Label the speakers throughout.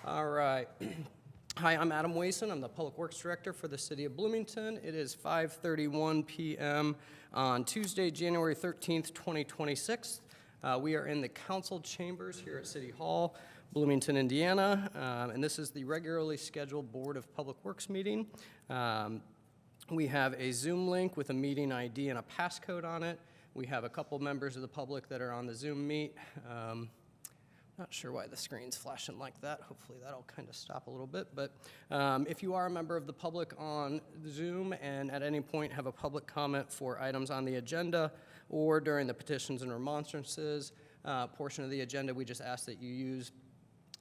Speaker 1: All right. Hi, I'm Adam Wason. I'm the Public Works Director for the City of Bloomington. It is 5:31 p.m. on Tuesday, January 13th, 2026. We are in the council chambers here at City Hall, Bloomington, Indiana, and this is the regularly scheduled Board of Public Works meeting. We have a Zoom link with a meeting ID and a passcode on it. We have a couple members of the public that are on the Zoom meet. Not sure why the screen's flashing like that. Hopefully that'll kind of stop a little bit. But if you are a member of the public on Zoom and at any point have a public comment for items on the agenda or during the petitions and remonstrances portion of the agenda, we just ask that you use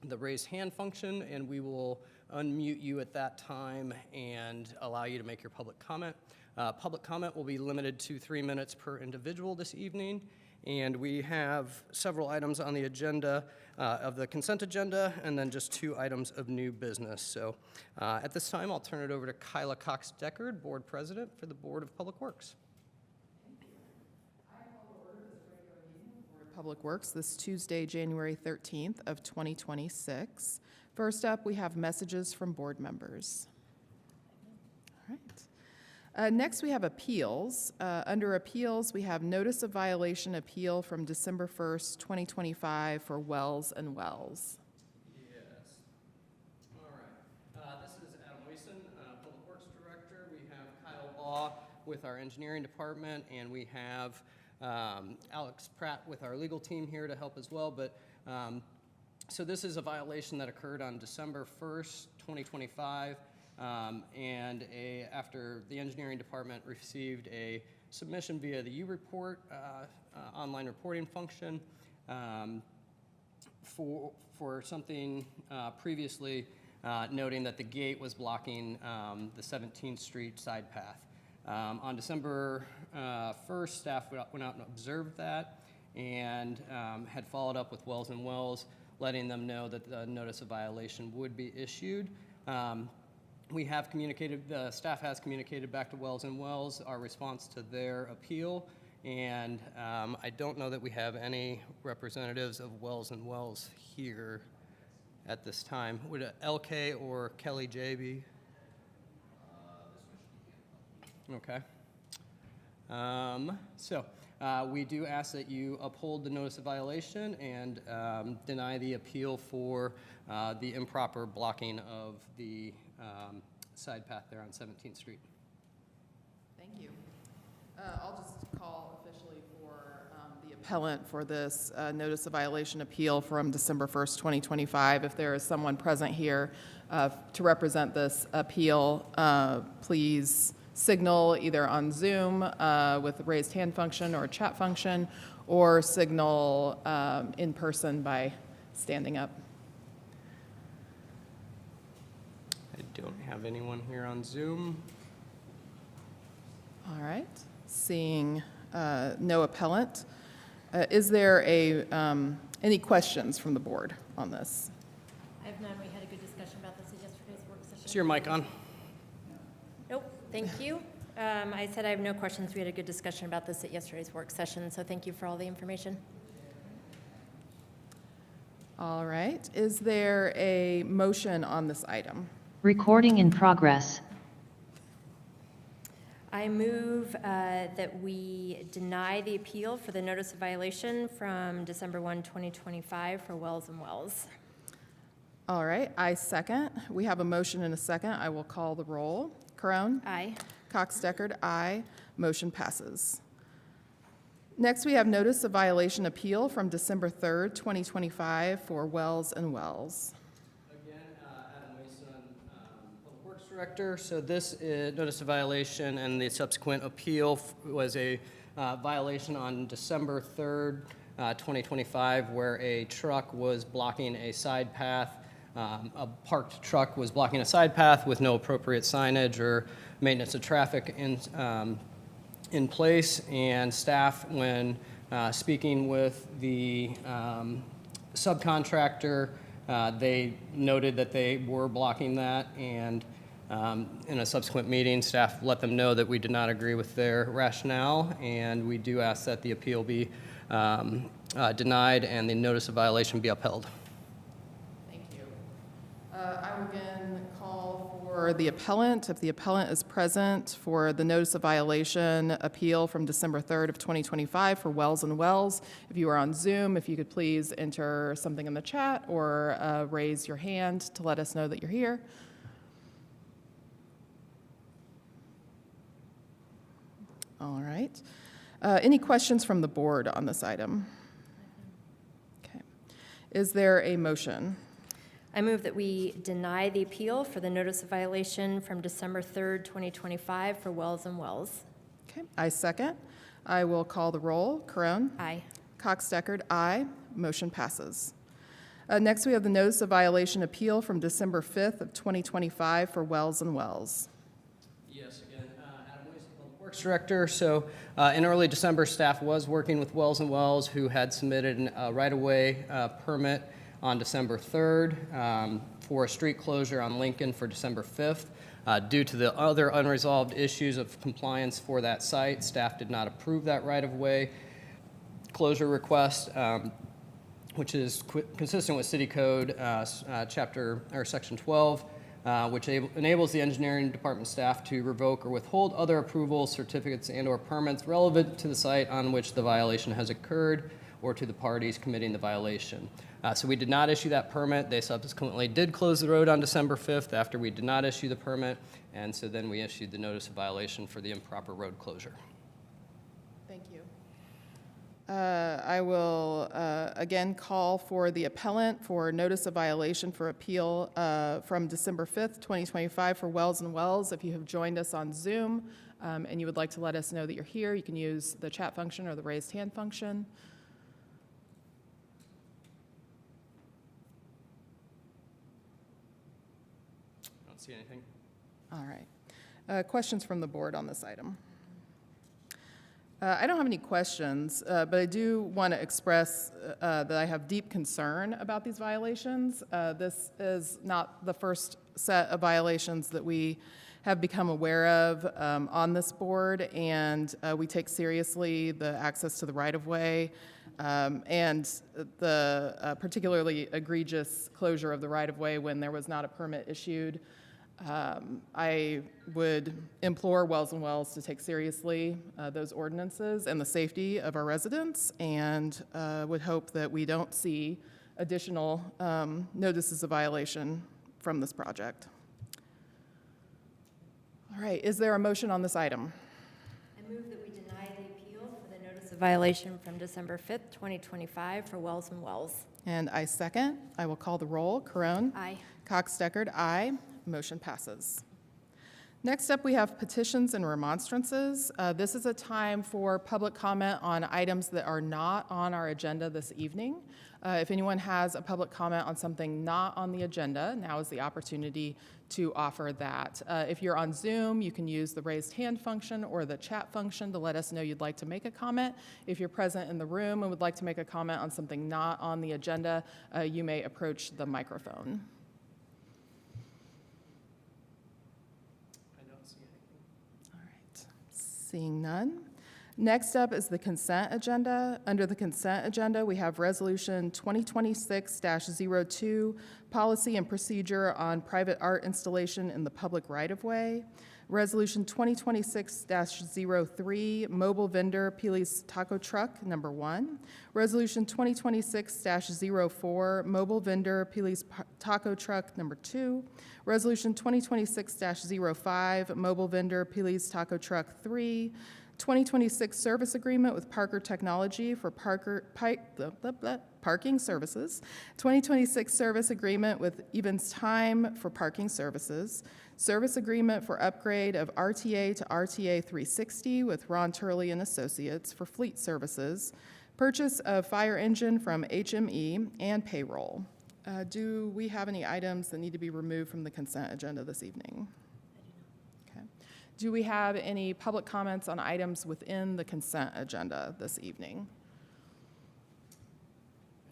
Speaker 1: the raise hand function, and we will unmute you at that time and allow you to make your public comment. Public comment will be limited to 3 minutes per individual this evening. And we have several items on the agenda of the consent agenda, and then just 2 items of new business. So at this time, I'll turn it over to Kyla Cox-Deckard, Board President for the Board of Public Works.
Speaker 2: I call to order this regular meeting of the Board of Public Works this Tuesday, January 13th of 2026. First up, we have messages from board members. All right. Next, we have appeals. Under appeals, we have notice of violation appeal from December 1st, 2025 for Wells and Wells.
Speaker 1: Yes. All right. This is Adam Wason, Public Works Director. We have Kyle Law with our engineering department, and we have Alex Pratt with our legal team here to help as well. But so this is a violation that occurred on December 1st, 2025. After the engineering department received a submission via the U-Report online reporting function for something previously noting that the gate was blocking the 17th Street side path. On December 1st, staff went out and observed that and had followed up with Wells and Wells, letting them know that the notice of violation would be issued. We have communicated, the staff has communicated back to Wells and Wells our response to their appeal, and I don't know that we have any representatives of Wells and Wells here at this time. Would LK or Kelly J be? Okay. We do ask that you uphold the notice of violation and deny the appeal for the improper blocking of the side path there on 17th Street.
Speaker 2: Thank you. I'll just call officially for the appellant for this notice of violation appeal from December 1st, 2025. If there is someone present here to represent this appeal, please signal either on Zoom with the raised hand function or chat function, or signal in person by standing up.
Speaker 1: I don't have anyone here on Zoom.
Speaker 2: All right. Seeing no appellant, is there any questions from the board on this?
Speaker 3: I have none. We had a good discussion about this at yesterday's work session.
Speaker 1: Is your mic on?
Speaker 3: Nope. Thank you. I said I have no questions. We had a good discussion about this at yesterday's work session, so thank you for all the information.
Speaker 2: All right. Is there a motion on this item?
Speaker 4: Recording in progress.
Speaker 3: I move that we deny the appeal for the notice of violation from December 1, 2025 for Wells and Wells.
Speaker 2: All right. I second. We have a motion and a second. I will call the roll. Crone?
Speaker 3: Aye.
Speaker 2: Cox-Deckard, aye. Motion passes. Next, we have notice of violation appeal from December 3rd, 2025 for Wells and Wells.
Speaker 1: Again, Adam Mason, Public Works Director. So this is notice of violation, and the subsequent appeal was a violation on December 3rd, 2025, where a truck was blocking a side path. A parked truck was blocking a side path with no appropriate signage or maintenance of traffic in place, and staff, when speaking with the subcontractor, they noted that they were blocking that, and in a subsequent meeting, staff let them know that we did not agree with their rationale, and we do ask that the appeal be denied and the notice of violation be upheld.
Speaker 2: Thank you. I will again call for the appellant, if the appellant is present, for the notice of violation appeal from December 3rd of 2025 for Wells and Wells. If you are on Zoom, if you could please enter something in the chat or raise your hand to let us know that you're here. All right. Any questions from the board on this item? Okay. Is there a motion?
Speaker 3: I move that we deny the appeal for the notice of violation from December 3rd, 2025 for Wells and Wells.
Speaker 2: Okay, I second. I will call the roll. Caron?
Speaker 3: Aye.
Speaker 2: Cox-Deckard, aye. Motion passes. Next, we have the notice of violation appeal from December 5th of 2025 for Wells and Wells.
Speaker 1: Yes, again, Adam Weiss, Public Works Director. So in early December, staff was working with Wells and Wells, who had submitted a right-of-way permit on December 3rd for a street closure on Lincoln for December 5th. Due to the other unresolved issues of compliance for that site, staff did not approve that right-of-way closure request, which is consistent with City Code Chapter or Section 12, which enables the engineering department staff to revoke or withhold other approvals, certificates, and/or permits relevant to the site on which the violation has occurred or to the parties committing the violation. So we did not issue that permit. They subsequently did close the road on December 5th after we did not issue the permit, and so then we issued the notice of violation for the improper road closure.
Speaker 2: Thank you. I will again call for the appellant for notice of violation for appeal from December 5th, 2025 for Wells and Wells. If you have joined us on Zoom and you would like to let us know that you're here, you can use the chat function or the raised hand function.
Speaker 1: See anything?
Speaker 2: All right. Questions from the board on this item? I don't have any questions, but I do want to express that I have deep concern about these violations. This is not the first set of violations that we have become aware of on this board, and we take seriously the access to the right-of-way and the particularly egregious closure of the right-of-way when there was not a permit issued. I would implore Wells and Wells to take seriously those ordinances and the safety of our residents, and would hope that we don't see additional notices of violation from this project. All right, is there a motion on this item?
Speaker 3: I move that we deny the appeal for the notice of violation from December 5th, 2025 for Wells and Wells.
Speaker 2: And I second. I will call the roll. Caron?
Speaker 3: Aye.
Speaker 2: Cox-Deckard, aye. Motion passes. Next up, we have petitions and remonstrances. This is a time for public comment on items that are not on our agenda this evening. If anyone has a public comment on something not on the agenda, now is the opportunity to offer that. If you're on Zoom, you can use the raised hand function or the chat function to let us know you'd like to make a comment. If you're present in the room and would like to make a comment on something not on the agenda, you may approach the microphone. Seeing none. Next up is the consent agenda. Under the consent agenda, we have Resolution 2026-02, Policy and Procedure on Private Art Installation in the Public Right-of-Way. Resolution 2026-03, Mobile Vendor Peely's Taco Truck, number 1. Resolution 2026-04, Mobile Vendor Peely's Taco Truck, number 2. Resolution 2026-05, Mobile Vendor Peely's Taco Truck, 3. 2026 Service Agreement with Parker Technology for parking services. 2026 Service Agreement with Evans Time for parking services. Service Agreement for upgrade of RTA to RTA 360 with Ron Turley and Associates for fleet services. Purchase of fire engine from HME and payroll. Do we have any items that need to be removed from the consent agenda this evening? Okay. Do we have any public comments on items within the consent agenda this evening?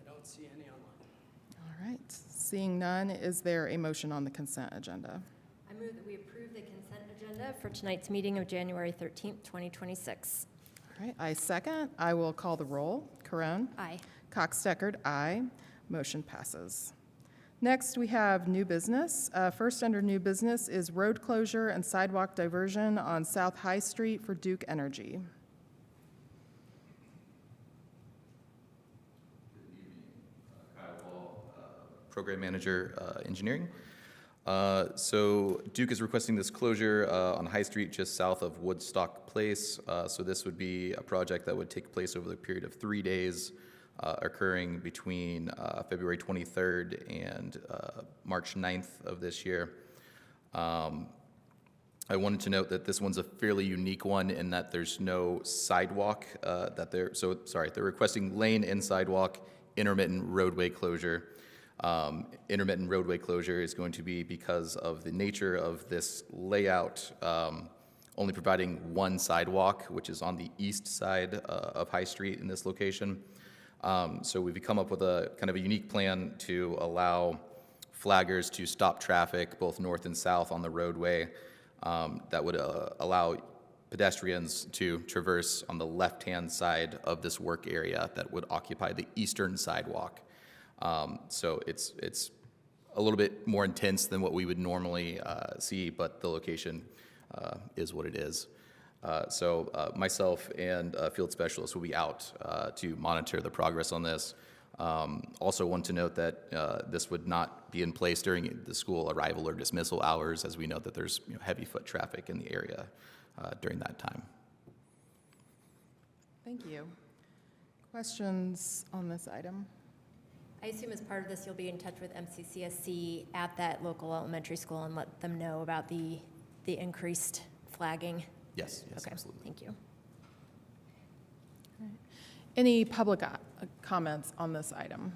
Speaker 1: I don't see any online.
Speaker 2: All right. Seeing none, is there a motion on the consent agenda?
Speaker 3: I move that we approve the consent agenda for tonight's meeting of January 13th, 2026.
Speaker 2: All right, I second. I will call the roll. Caron?
Speaker 3: Aye.
Speaker 2: Cox-Deckard, aye. Motion passes. Next, we have new business. First under new business is road closure and sidewalk diversion on South High Street for Duke Energy.
Speaker 5: Program Manager, Engineering. So Duke is requesting this closure on High Street just south of Woodstock Place. So this would be a project that would take place over the period of 3 days, occurring between February 23rd and March 9th of this year. I wanted to note that this one's a fairly unique one in that there's no sidewalk they're requesting lane and sidewalk intermittent roadway closure. Intermittent roadway closure is going to be because of the nature of this layout, only providing one sidewalk, which is on the east side of High Street in this location. So we've come up with a kind of a unique plan to allow flaggers to stop traffic both north and south on the roadway that would allow pedestrians to traverse on the left-hand side of this work area that would occupy the eastern sidewalk. So it's a little bit more intense than what we would normally see, but the location is what it is. So myself and field specialists will be out to monitor the progress on this. Also want to note that this would not be in place during the school arrival or dismissal hours, as we know that there's heavy foot traffic in the area during that time.
Speaker 2: Thank you. Questions on this item?
Speaker 3: I assume as part of this, you'll be in touch with MCCSC at that local elementary school and let them know about the increased flagging?
Speaker 5: Yes,
Speaker 3: Okay,
Speaker 5: absolutely.
Speaker 3: thank you.
Speaker 2: Any public comments on this item?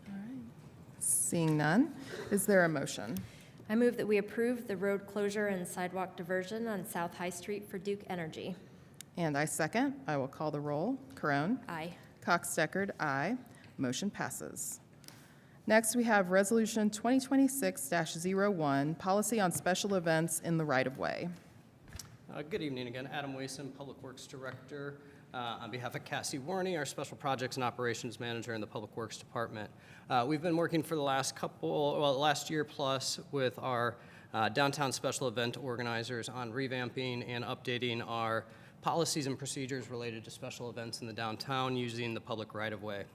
Speaker 2: All right. Seeing none, is there a motion?
Speaker 3: I move that we approve the road closure and sidewalk diversion on South High Street for Duke Energy.
Speaker 2: And I second. I will call the roll. Carone?
Speaker 3: Aye.
Speaker 2: Cox-Deckard, aye. Motion passes. Next, we have Resolution 2026-01, Policy on Special Events in the Right-of-Way.
Speaker 1: Good evening again. Adam Wason, Public Works Director, on behalf of Cassie Warney, our Special Projects and Operations Manager in the Public Works Department. We've been working for the last year plus with our downtown special event organizers on revamping and updating our policies and procedures related to special events in the downtown using the public right-of-way.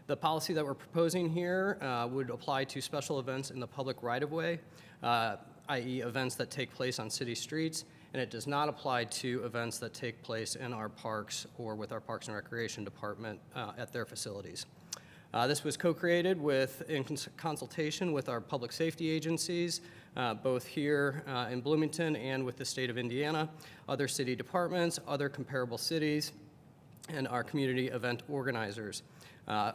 Speaker 1: The policy that we're proposing here would apply to special events in the public right-of-way, i.e. events that take place on city streets, and it does not apply to events that take place in our parks or with our Parks and Recreation Department at their facilities. This was co-created in consultation with our public safety agencies, both here in Bloomington and with the state of Indiana, other city departments, other comparable cities, and our community event organizers.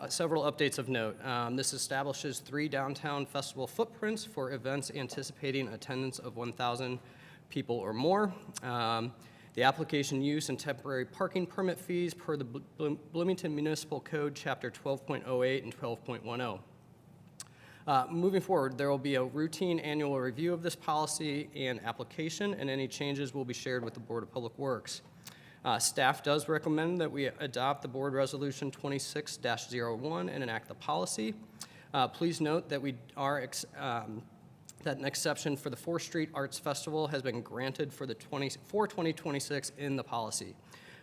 Speaker 1: Several updates of note. This establishes 3 downtown festival footprints for events anticipating attendance of 1,000 people or more. The application use and temporary parking permit fees per the Bloomington Municipal Code, Chapter 12.08 and 12.10. Moving forward, there will be a routine annual review of this policy and application, and any changes will be shared with the Board of Public Works. Staff does recommend that we adopt the Board Resolution 26-01 and enact the policy. Please note that that an exception for the 4th Street Arts Festival has been granted for 2026 in the policy.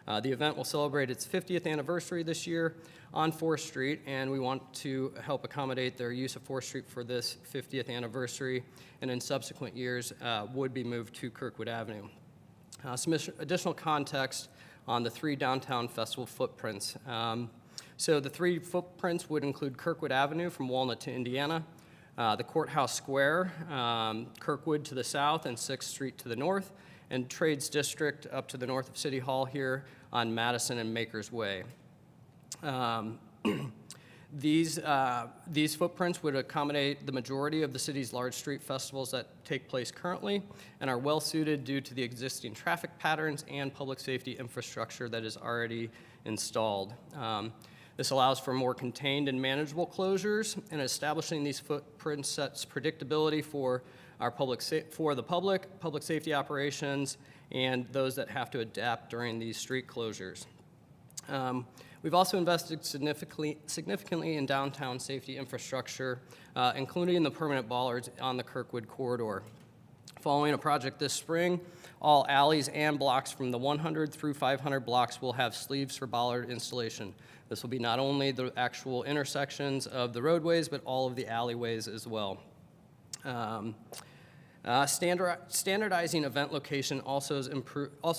Speaker 1: The event will celebrate its 50th anniversary this year on 4th Street, and we want to help accommodate their use of 4th Street for this 50th anniversary, and in subsequent years would be moved to Kirkwood Avenue. Some additional context on the 3 downtown festival footprints. So the 3 footprints would include Kirkwood Avenue from Walnut to Indiana, the Courthouse Square, Kirkwood to the south, and 6th Street to the north, and Trades District up to the north of City Hall here on Madison and Makers Way. These footprints would accommodate the majority of the city's large street festivals that take place currently and are well-suited due to the existing traffic patterns and public safety infrastructure that is already installed. This allows for more contained and manageable closures, and establishing these footprints sets predictability for our public safety operations and those that have to adapt during these street closures. We've also invested significantly in downtown safety infrastructure, including the permanent bollards on the Kirkwood corridor. Following a project this spring, all alleys and blocks from the 100 through 500 blocks will have sleeves for bollard installation. This will be not only the actual intersections of the roadways, but all of the alleyways as well. Standardizing event location also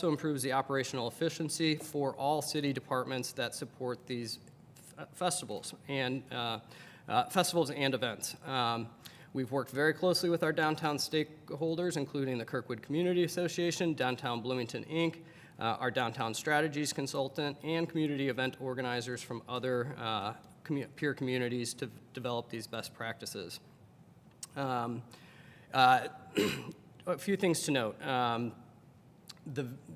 Speaker 1: improves the operational efficiency for all city departments that support these festivals and events. We've worked very closely with our downtown stakeholders, including the Kirkwood Community Association, Downtown Bloomington, Inc., our downtown strategies consultant, and community event organizers from other peer communities to develop these best practices. A few things to note.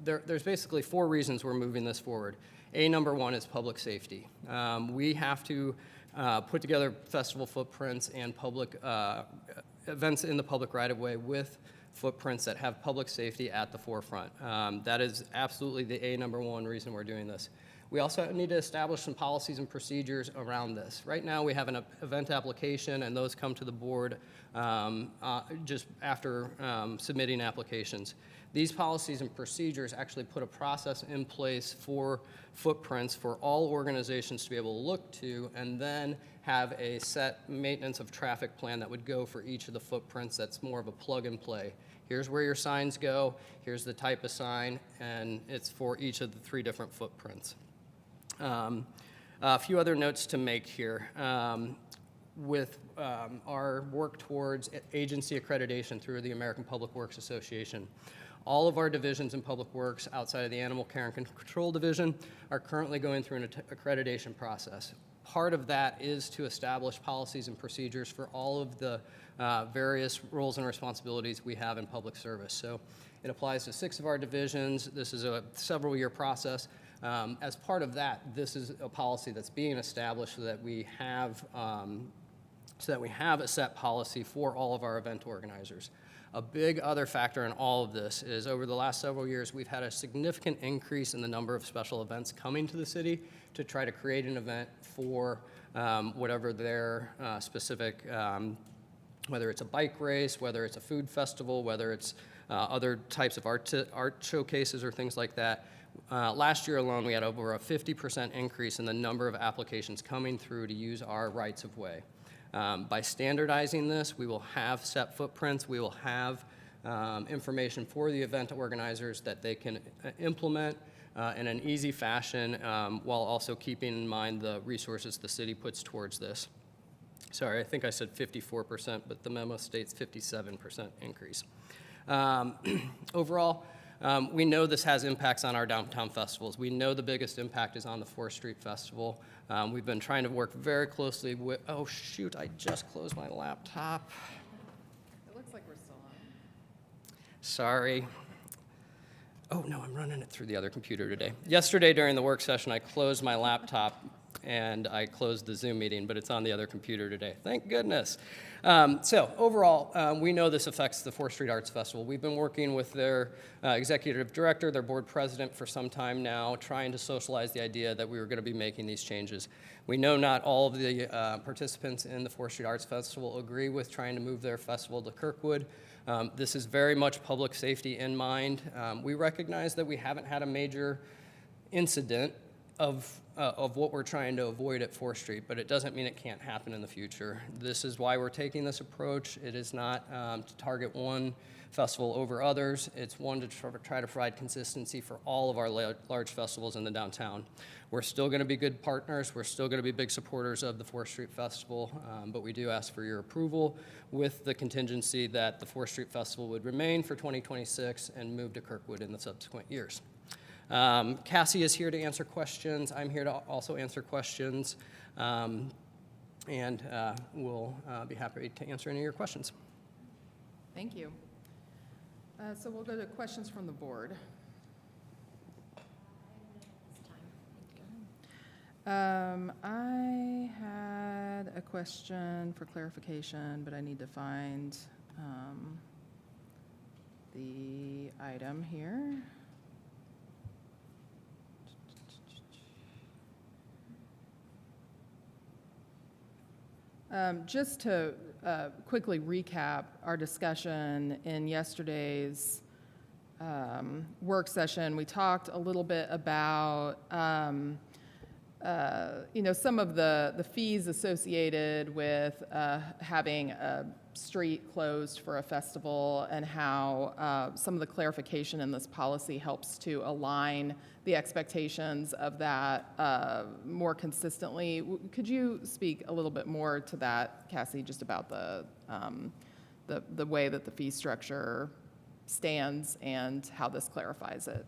Speaker 1: There's basically 4 reasons we're moving this forward. Number 1 is public safety. We have to put together festival footprints and public events in the public right-of-way with footprints that have public safety at the forefront. That is absolutely the number 1 reason we're doing this. We also need to establish some policies and procedures around this. Right now, we have an event application, and those come to the board just after submitting applications. These policies and procedures actually put a process in place for footprints for all organizations to be able to look to, and then have a set maintenance of traffic plan that would go for each of the footprints. That's more of a plug and play. Here's where your signs go, here's the type of sign, and it's for each of the 3 different footprints. A few other notes to make here. With our work towards agency accreditation through the American Public Works Association, all of our divisions in Public Works outside of the Animal Care and Control Division are currently going through an accreditation process. Part of that is to establish policies and procedures for all of the various roles and responsibilities we have in public service. So it applies to 6 of our divisions. This is a several-year process. As part of that, this is a policy that's being established so that we have a set policy for all of our event organizers. A big other factor in all of this is over the last several years, we've had a significant increase in the number of special events coming to the city to try to create an event for whatever their specific, whether it's a bike race, whether it's a food festival, whether it's other types of art showcases or things like that. Last year alone, we had over a 50% increase in the number of applications coming through to use our rights of way. By standardizing this, we will have set footprints, we will have information for the event organizers that they can implement in an easy fashion while also keeping in mind the resources the city puts towards this. Sorry, I think I said 54%, but the memo states 57% increase. Overall, we know this has impacts on our downtown festivals. We know the biggest impact is on the 4th Street Festival. We've been trying to work very closely with, oh shoot, I just closed my laptop.
Speaker 2: It looks like we're still on.
Speaker 1: Sorry. Oh no, I'm running it through the other computer today. Yesterday during the work session, I closed my laptop and I closed the Zoom meeting, but it's on the other computer today. Thank goodness. So overall, we know this affects the 4th Street Arts Festival. We've been working with their executive director, their board president for some time now, trying to socialize the idea that we were going to be making these changes. We know not all of the participants in the 4th Street Arts Festival agree with trying to move their festival to Kirkwood. This is very much public safety in mind. We recognize that we haven't had a major incident of what we're trying to avoid at 4th Street, but it doesn't mean it can't happen in the future. This is why we're taking this approach. It is not to target one festival over others. It's one to try to provide consistency for all of our large festivals in the downtown. We're still going to be good partners. We're still going to be big supporters of the 4th Street Festival, but we do ask for your approval with the contingency that the 4th Street Festival would remain for 2026 and move to Kirkwood in the subsequent years. Cassie is here to answer questions. I'm here to also answer questions, and we'll be happy to answer any of your questions.
Speaker 2: Thank you. So we'll go to questions from the board. I had a question for clarification, but I need to find the item here. Just to quickly recap our discussion in yesterday's work session, we talked a little bit about some of the fees associated with having a street closed for a festival, and how some of the clarification in this policy helps to align the expectations of that more consistently. Could you speak a little bit more to that, Cassie, just about the way that the fee structure stands and how this clarifies it?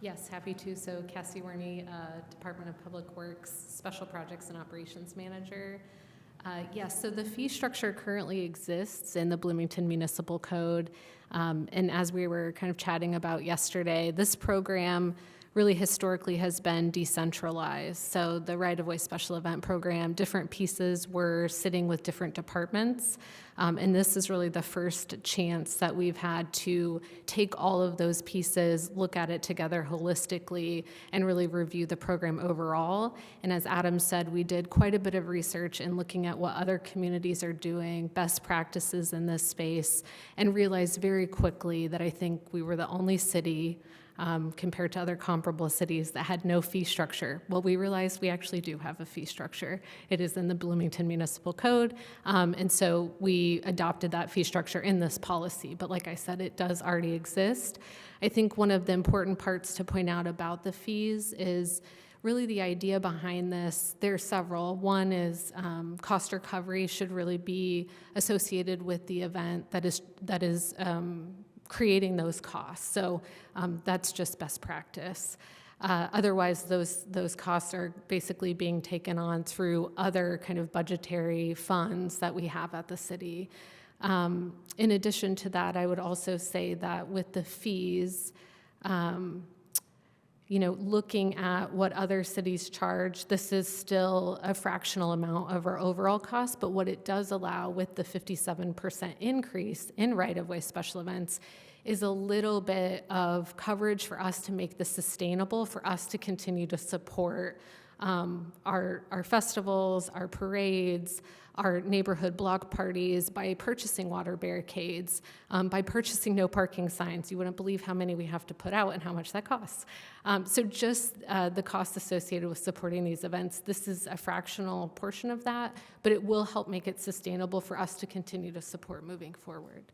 Speaker 6: Yes, happy to. So Cassie Warney, Department of Public Works, Special Projects and Operations Manager. Yes, so the fee structure currently exists in the Bloomington Municipal Code. And as we were kind of chatting about yesterday, this program really historically has been decentralized. So the right-of-way special event program, different pieces were sitting with different departments. And this is really the first chance that we've had to take all of those pieces, look at it together holistically, and really review the program overall. And as Adam said, we did quite a bit of research in looking at what other communities are doing, best practices in this space, and realized very quickly that I think we were the only city compared to other comparable cities that had no fee structure. Well, we realized we actually do have a fee structure. It is in the Bloomington Municipal Code, and so we adopted that fee structure in this policy. But like I said, it does already exist. I think one of the important parts to point out about the fees is really the idea behind this. There are several. One is cost recovery should really be associated with the event that is creating those costs. So that's just best practice. Otherwise, those costs are basically being taken on through other kind of budgetary funds that we have at the city. In addition to that, I would also say that with the fees, looking at what other cities charge, this is still a fractional amount of our overall cost, but what it does allow with the 57% increase in right-of-way special events is a little bit of coverage for us to make this sustainable, for us to continue to support our festivals, our parades, our neighborhood block parties by purchasing water barricades, by purchasing no parking signs. You wouldn't believe how many we have to put out and how much that costs. So just the costs associated with supporting these events, this is a fractional portion of that, but it will help make it sustainable for us to continue to support moving forward.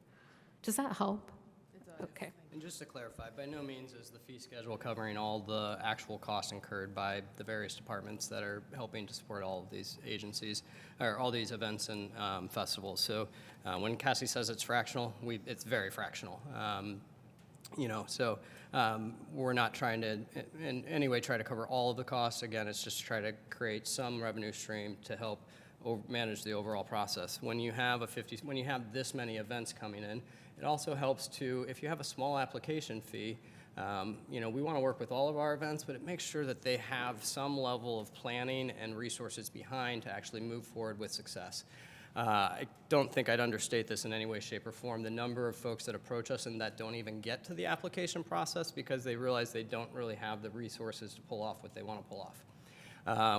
Speaker 6: Does that help?
Speaker 2: It does.
Speaker 6: Okay.
Speaker 1: And just to clarify, by no means is the fee schedule covering all the actual costs incurred by the various departments that are helping to support all of these agencies, or all these events and festivals. So when Cassie says it's fractional, it's very fractional. We're not trying to in any way try to cover all of the costs. Again, it's just try to create some revenue stream to help manage the overall process. When you have this many events coming in, it also helps to, if you have a small application fee, we want to work with all of our events, but it makes sure that they have some level of planning and resources behind to actually move forward with success. I don't think I'd understate this in any way, shape, or form. The number of folks that approach us and that don't even get to the application process because they realize they don't really have the resources to pull off what they want to pull off.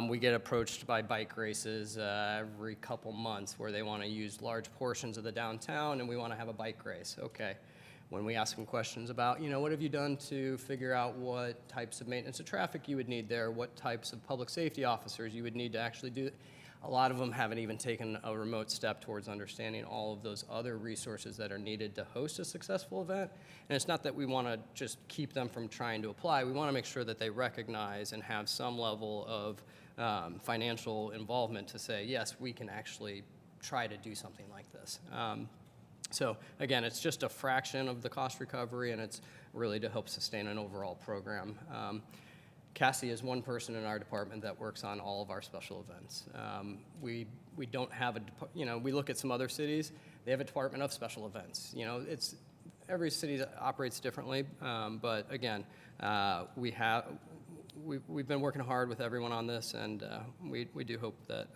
Speaker 1: We get approached by bike races every couple months where they want to use large portions of the downtown and we want to have a bike race. Okay. When we ask them questions about, what have you done to figure out what types of maintenance of traffic you would need there, what types of public safety officers you would need to actually do it, a lot of them haven't even taken a remote step towards understanding all of those other resources that are needed to host a successful event. And it's not that we want to just keep them from trying to apply. We want to make sure that they recognize and have some level of financial involvement to say, yes, we can actually try to do something like this. So again, it's just a fraction of the cost recovery, and it's really to help sustain an overall program. Cassie is one person in our department that works on all of our special events. We don't have we look at some other cities, they have a department of special events. Every city operates differently, but again, we've been working hard with everyone on this, and we do hope that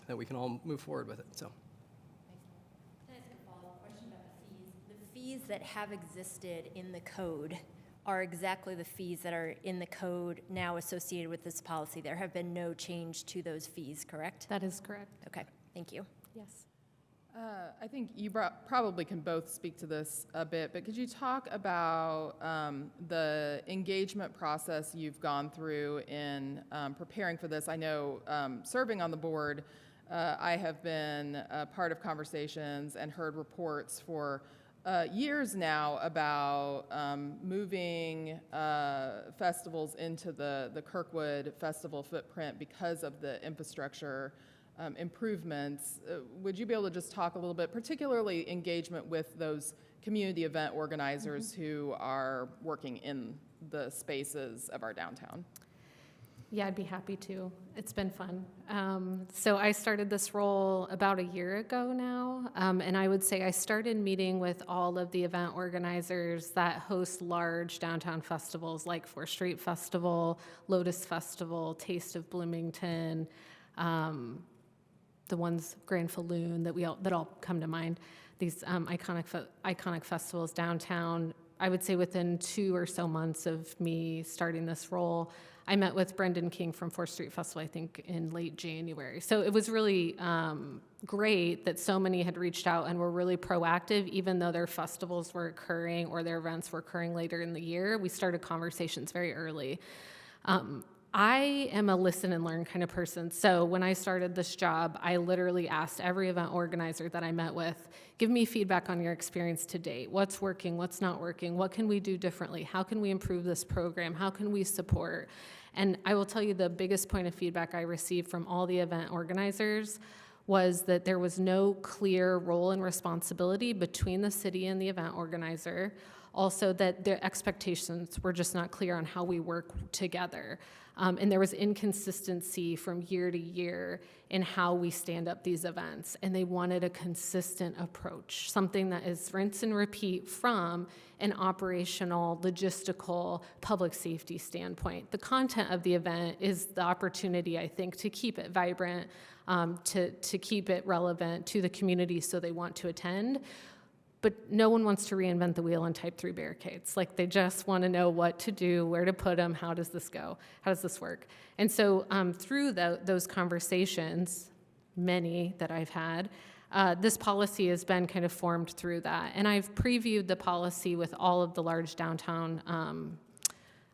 Speaker 1: that we can all move forward with it. So.
Speaker 3: Can I ask a follow-up question about the fees? The fees that have existed in the code are exactly the fees that are in the code now associated with this policy. There have been no change to those fees, correct?
Speaker 6: That is correct.
Speaker 3: Okay, thank you.
Speaker 6: Yes.
Speaker 2: I think you probably can both speak to this a bit, but could you talk about the engagement process you've gone through in preparing for this? I know serving on the board, I have been a part of conversations and heard reports for years now about moving festivals into the Kirkwood Festival footprint because of the infrastructure improvements. Would you be able to just talk a little bit, particularly engagement with those community event organizers who are working in the spaces of our downtown?
Speaker 6: Yeah, I'd be happy to. It's been fun. So I started this role about a year ago now, and I would say I started meeting with all of the event organizers that host large downtown festivals like 4th Street Festival, Lotus Festival, Taste of Bloomington, the ones, Grand Falloon, that all come to mind. These iconic festivals downtown. I would say within 2 or so months of me starting this role, I met with Brendan King from 4th Street Festival, I think, in late January. So it was really great that so many had reached out and were really proactive, even though their festivals were occurring or their events were occurring later in the year. We started conversations very early. I am a listen and learn kind of person. So when I started this job, I literally asked every event organizer that I met with, give me feedback on your experience to date. What's working? What's not working? What can we do differently? How can we improve this program? How can we support? And I will tell you the biggest point of feedback I received from all the event organizers was that there was no clear role and responsibility between the city and the event organizer. Also, that their expectations were just not clear on how we work together. And there was inconsistency from year to year in how we stand up these events. And they wanted a consistent approach, something that is rinse and repeat from an operational, logistical, public safety standpoint. The content of the event is the opportunity, I think, to keep it vibrant, to keep it relevant to the community so they want to attend. But no one wants to reinvent the wheel and type through barricades. Like, they just want to know what to do, where to put them, how does this go, how does this work? And so through those conversations, many that I've had, this policy has been kind of formed through that. And I've previewed the policy with all of the large downtown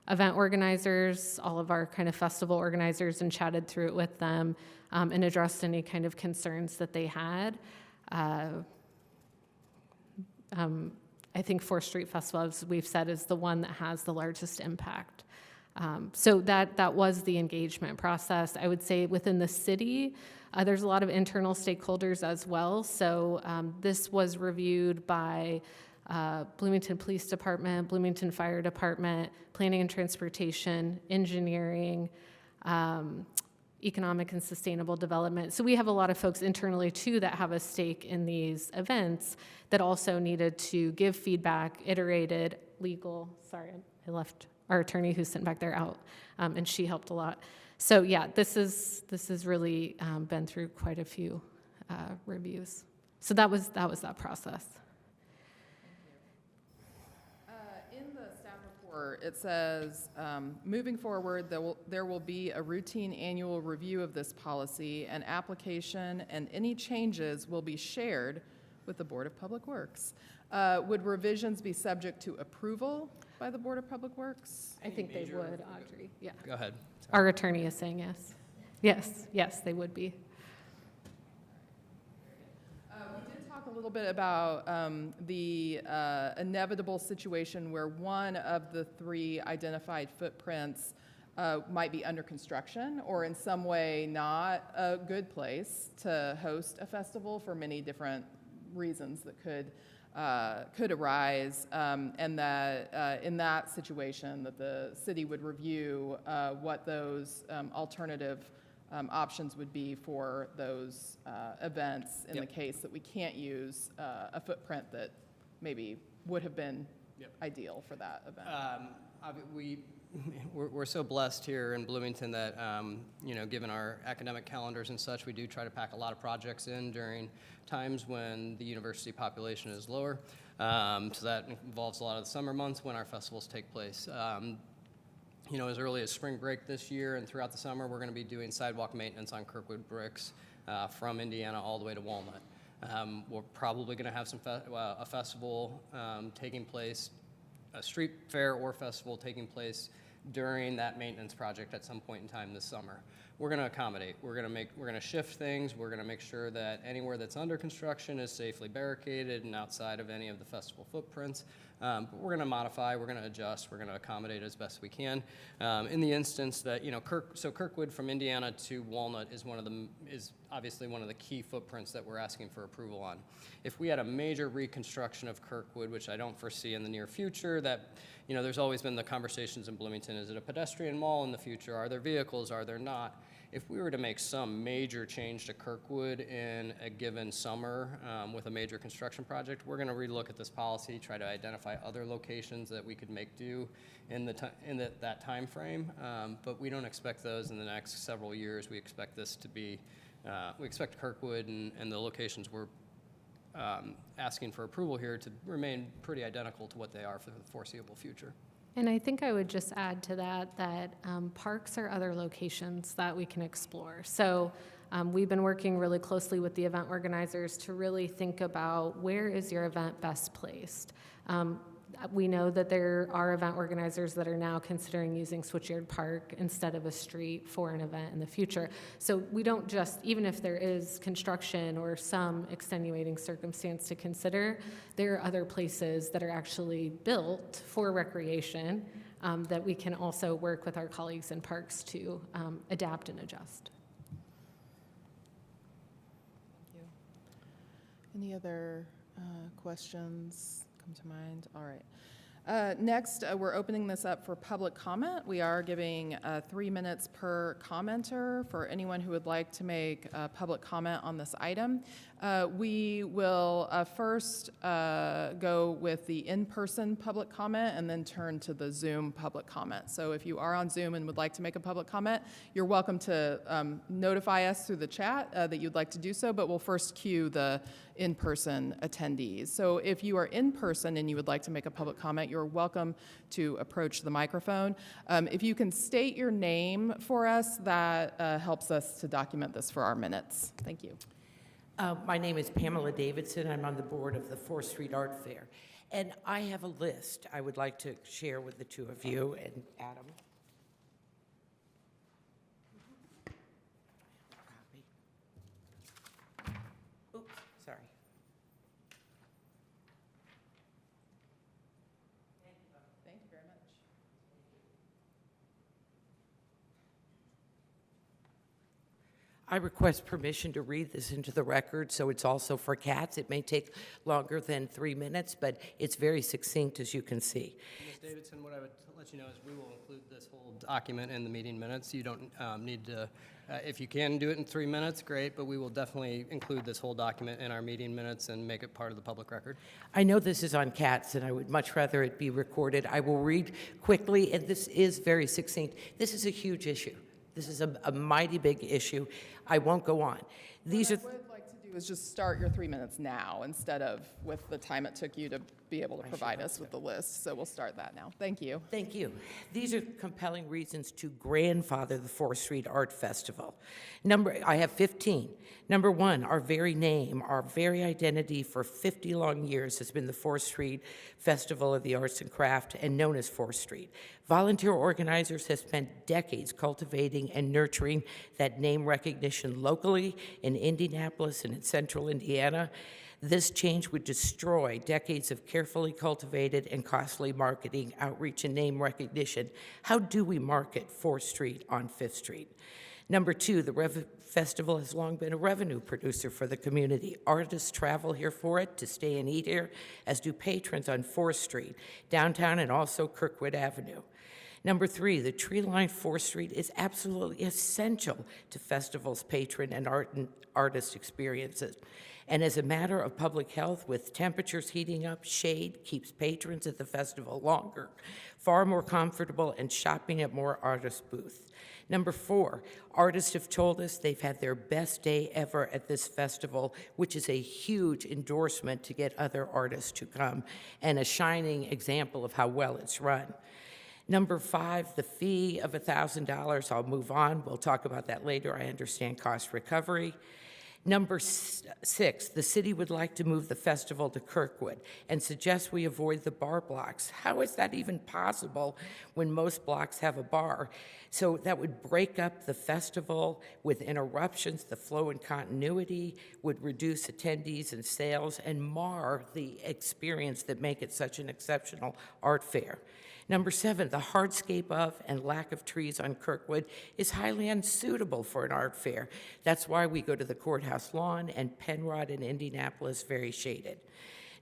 Speaker 6: event organizers, all of our kind of festival organizers, and chatted through it with them and addressed any kind of concerns that they had. I think 4th Street Festival, as we've said, is the one that has the largest impact. So that was the engagement process. I would say within the city, there's a lot of internal stakeholders as well. So this was reviewed by Bloomington Police Department, Bloomington Fire Department, Planning and Transportation, Engineering, Economic and Sustainable Development. So we have a lot of folks internally too that have a stake in these events that also needed to give feedback, iterated, legal. Sorry, I left our attorney who's sitting back there out, and she helped a lot. So yeah, this has really been through quite a few reviews. So that was that process.
Speaker 2: It says, moving forward, there will be a routine annual review of this policy, and application and any changes will be shared with the Board of Public Works. Would revisions be subject to approval by the Board of Public Works?
Speaker 6: I think they would, Audrey. Yeah.
Speaker 1: Go ahead.
Speaker 6: Our attorney is saying yes. Yes, they would be.
Speaker 2: We did talk a little bit about the inevitable situation where one of the 3 identified footprints might be under construction or in some way not a good place to host a festival for many different reasons that could arise, and that in that situation that the city would review what those alternative options would be for those events in the case that we can't use a footprint that maybe would have been ideal for that event.
Speaker 1: We're so blessed here in Bloomington that, given our academic calendars and such, we do try to pack a lot of projects in during times when the university population is lower. So that involves a lot of the summer months when our festivals take place. You know, as early as spring break this year and throughout the summer, we're going to be doing sidewalk maintenance on Kirkwood bricks from Indiana all the way to Walnut. We're probably going to have a festival taking place, a street fair or festival taking place during that maintenance project at some point in time this summer. We're going to accommodate. We're going to shift things. We're going to make sure that anywhere that's under construction is safely barricaded and outside of any of the festival footprints. But we're going to modify. We're going to adjust. We're going to accommodate as best we can. In the instance that, you know, Kirkwood from Indiana to Walnut is obviously one of the key footprints that we're asking for approval on. If we had a major reconstruction of Kirkwood, which I don't foresee in the near future, that, you know, there's always been the conversations in Bloomington, is it a pedestrian mall in the future? Are there vehicles? Are there not? If we were to make some major change to Kirkwood in a given summer with a major construction project, we're going to relook at this policy, try to identify other locations that we could make do in that time frame. But we don't expect those in the next several years. We expect this to be, we expect Kirkwood and the locations we're asking for approval here to remain pretty identical to what they are for the foreseeable future.
Speaker 6: And I think I would just add to that parks are other locations that we can explore. So we've been working really closely with the event organizers to really think about where is your event best placed. We know that there are event organizers that are now considering using Switchyard Park instead of a street for an event in the future. So we don't just, even if there is construction or some extenuating circumstance to consider, there are other places that are actually built for recreation that we can also work with our colleagues in parks to adapt and adjust.
Speaker 2: Thank you. Any other questions come to mind? All right. Next, we're opening this up for public comment. We are giving 3 minutes per commenter for anyone who would like to make a public comment on this item. We will first go with the in-person public comment and then turn to the Zoom public comment. So if you are on Zoom and would like to make a public comment, you're welcome to notify us through the chat that you'd like to do so, but we'll first cue the in-person attendees. So if you are in person and you would like to make a public comment, you're welcome to approach the microphone. If you can state your name for us, that helps us to document this for our minutes. Thank you.
Speaker 7: My name is Pamela Davidson. I'm on the board of the 4th Street Art Fair. And I have a list I would like to share with the two of you and Adam. Oops, sorry.
Speaker 2: Thank you very much.
Speaker 7: I request permission to read this into the record, so it's also for cats. It may take longer than 3 minutes, but it's very succinct, as you can see.
Speaker 1: Ms. Davidson, what I would let you know is we will include this whole document in the meeting minutes. You don't need to, if you can do it in 3 minutes, great, but we will definitely include this whole document in our meeting minutes and make it part of the public record.
Speaker 7: I know this is on cats, and I would much rather it be recorded. I will read quickly, and this is very succinct. This is a huge issue. This is a mighty big issue. I won't go on. These are.
Speaker 2: What I would like to do is just start your 3 minutes now instead of with the time it took you to be able to provide us with the list. So we'll start that now. Thank you.
Speaker 7: Thank you. These are compelling reasons to grandfather the 4th Street Art Festival. I have 15. Number one, our very name, our very identity for 50 long years has been the 4th Street Festival of the Arts and Craft and known as 4th Street. Volunteer organizers have spent decades cultivating and nurturing that name recognition locally in Indianapolis and in central Indiana. This change would destroy decades of carefully cultivated and costly marketing, outreach, and name recognition. How do we market 4th Street on 5th Street? Number two, the festival has long been a revenue producer for the community. Artists travel here for it to stay and eat here, as do patrons on 4th Street, downtown, and also Kirkwood Avenue. Number three, the tree-lined 4th Street is absolutely essential to festivals, patron, and artist experiences. And as a matter of public health, with temperatures heating up, shade keeps patrons at the festival longer, far more comfortable, and shopping at more artist booths. Number 4, artists have told us they've had their best day ever at this festival, which is a huge endorsement to get other artists to come and a shining example of how well it's run. Number 5, the fee of $1,000. I'll move on. We'll talk about that later. I understand cost recovery. Number 6, the city would like to move the festival to Kirkwood and suggests we avoid the bar blocks. How is that even possible when most blocks have a bar? So that would break up the festival with interruptions. The flow and continuity would reduce attendees and sales and mar the experience that make it such an exceptional art fair. Number 7, the hardscape of and lack of trees on Kirkwood is highly unsuitable for an art fair. That's why we go to the courthouse lawn and Penrod in Indianapolis, very shaded.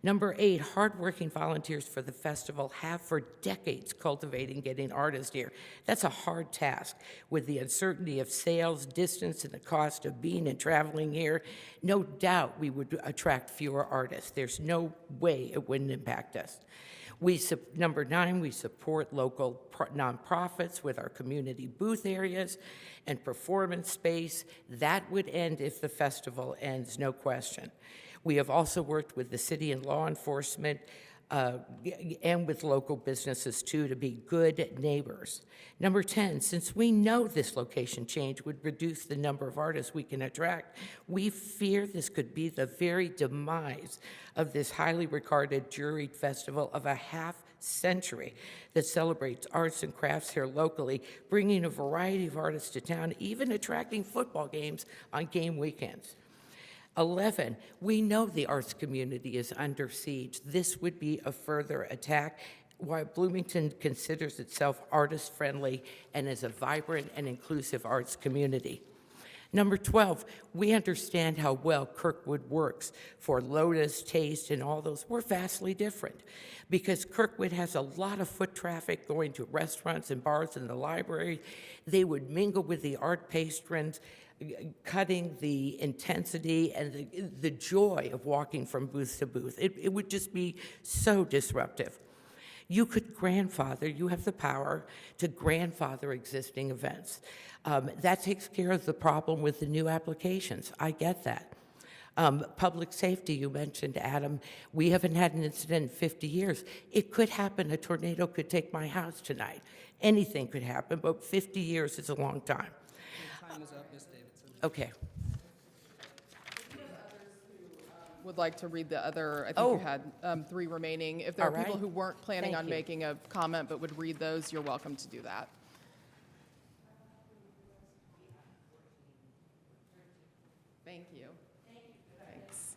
Speaker 7: Number 8, hardworking volunteers for the festival have for decades cultivating getting artists here. That's a hard task. With the uncertainty of sales, distance, and the cost of being and traveling here, no doubt we would attract fewer artists. There's no way it wouldn't impact us. Number 9, we support local nonprofits with our community booth areas and performance space. That would end if the festival ends, no question. We have also worked with the city and law enforcement and with local businesses too to be good neighbors. Number 10, since we know this location change would reduce the number of artists we can attract, we fear this could be the very demise of this highly regarded juried festival of a half-century that celebrates arts and crafts here locally, bringing a variety of artists to town, even attracting football games on game weekends. 11, we know the arts community is under siege. This would be a further attack, while Bloomington considers itself artist-friendly and is a vibrant and inclusive arts community. Number 12, we understand how well Kirkwood works for Lotus, Taste, and all those. We're vastly different because Kirkwood has a lot of foot traffic going to restaurants and bars and the library. They would mingle with the art patrons, cutting the intensity and the joy of walking from booth to booth. It would just be so disruptive. You could grandfather, you have the power to grandfather existing events. That takes care of the problem with the new applications. I get that. Public safety, you mentioned, Adam. We haven't had an incident in 50 years. It could happen. A tornado could take my house tonight. Anything could happen, but 50 years is a long time.
Speaker 1: Your time is up, Ms. Davidson.
Speaker 7: Okay.
Speaker 2: Would like to read the other, I think
Speaker 7: Oh.
Speaker 2: you had 3 remaining. If there are
Speaker 7: All
Speaker 2: people
Speaker 7: right.
Speaker 2: who weren't planning
Speaker 7: Thank
Speaker 2: on
Speaker 7: you.
Speaker 2: making a comment but would read those, you're welcome to do that. Thank you. Thanks.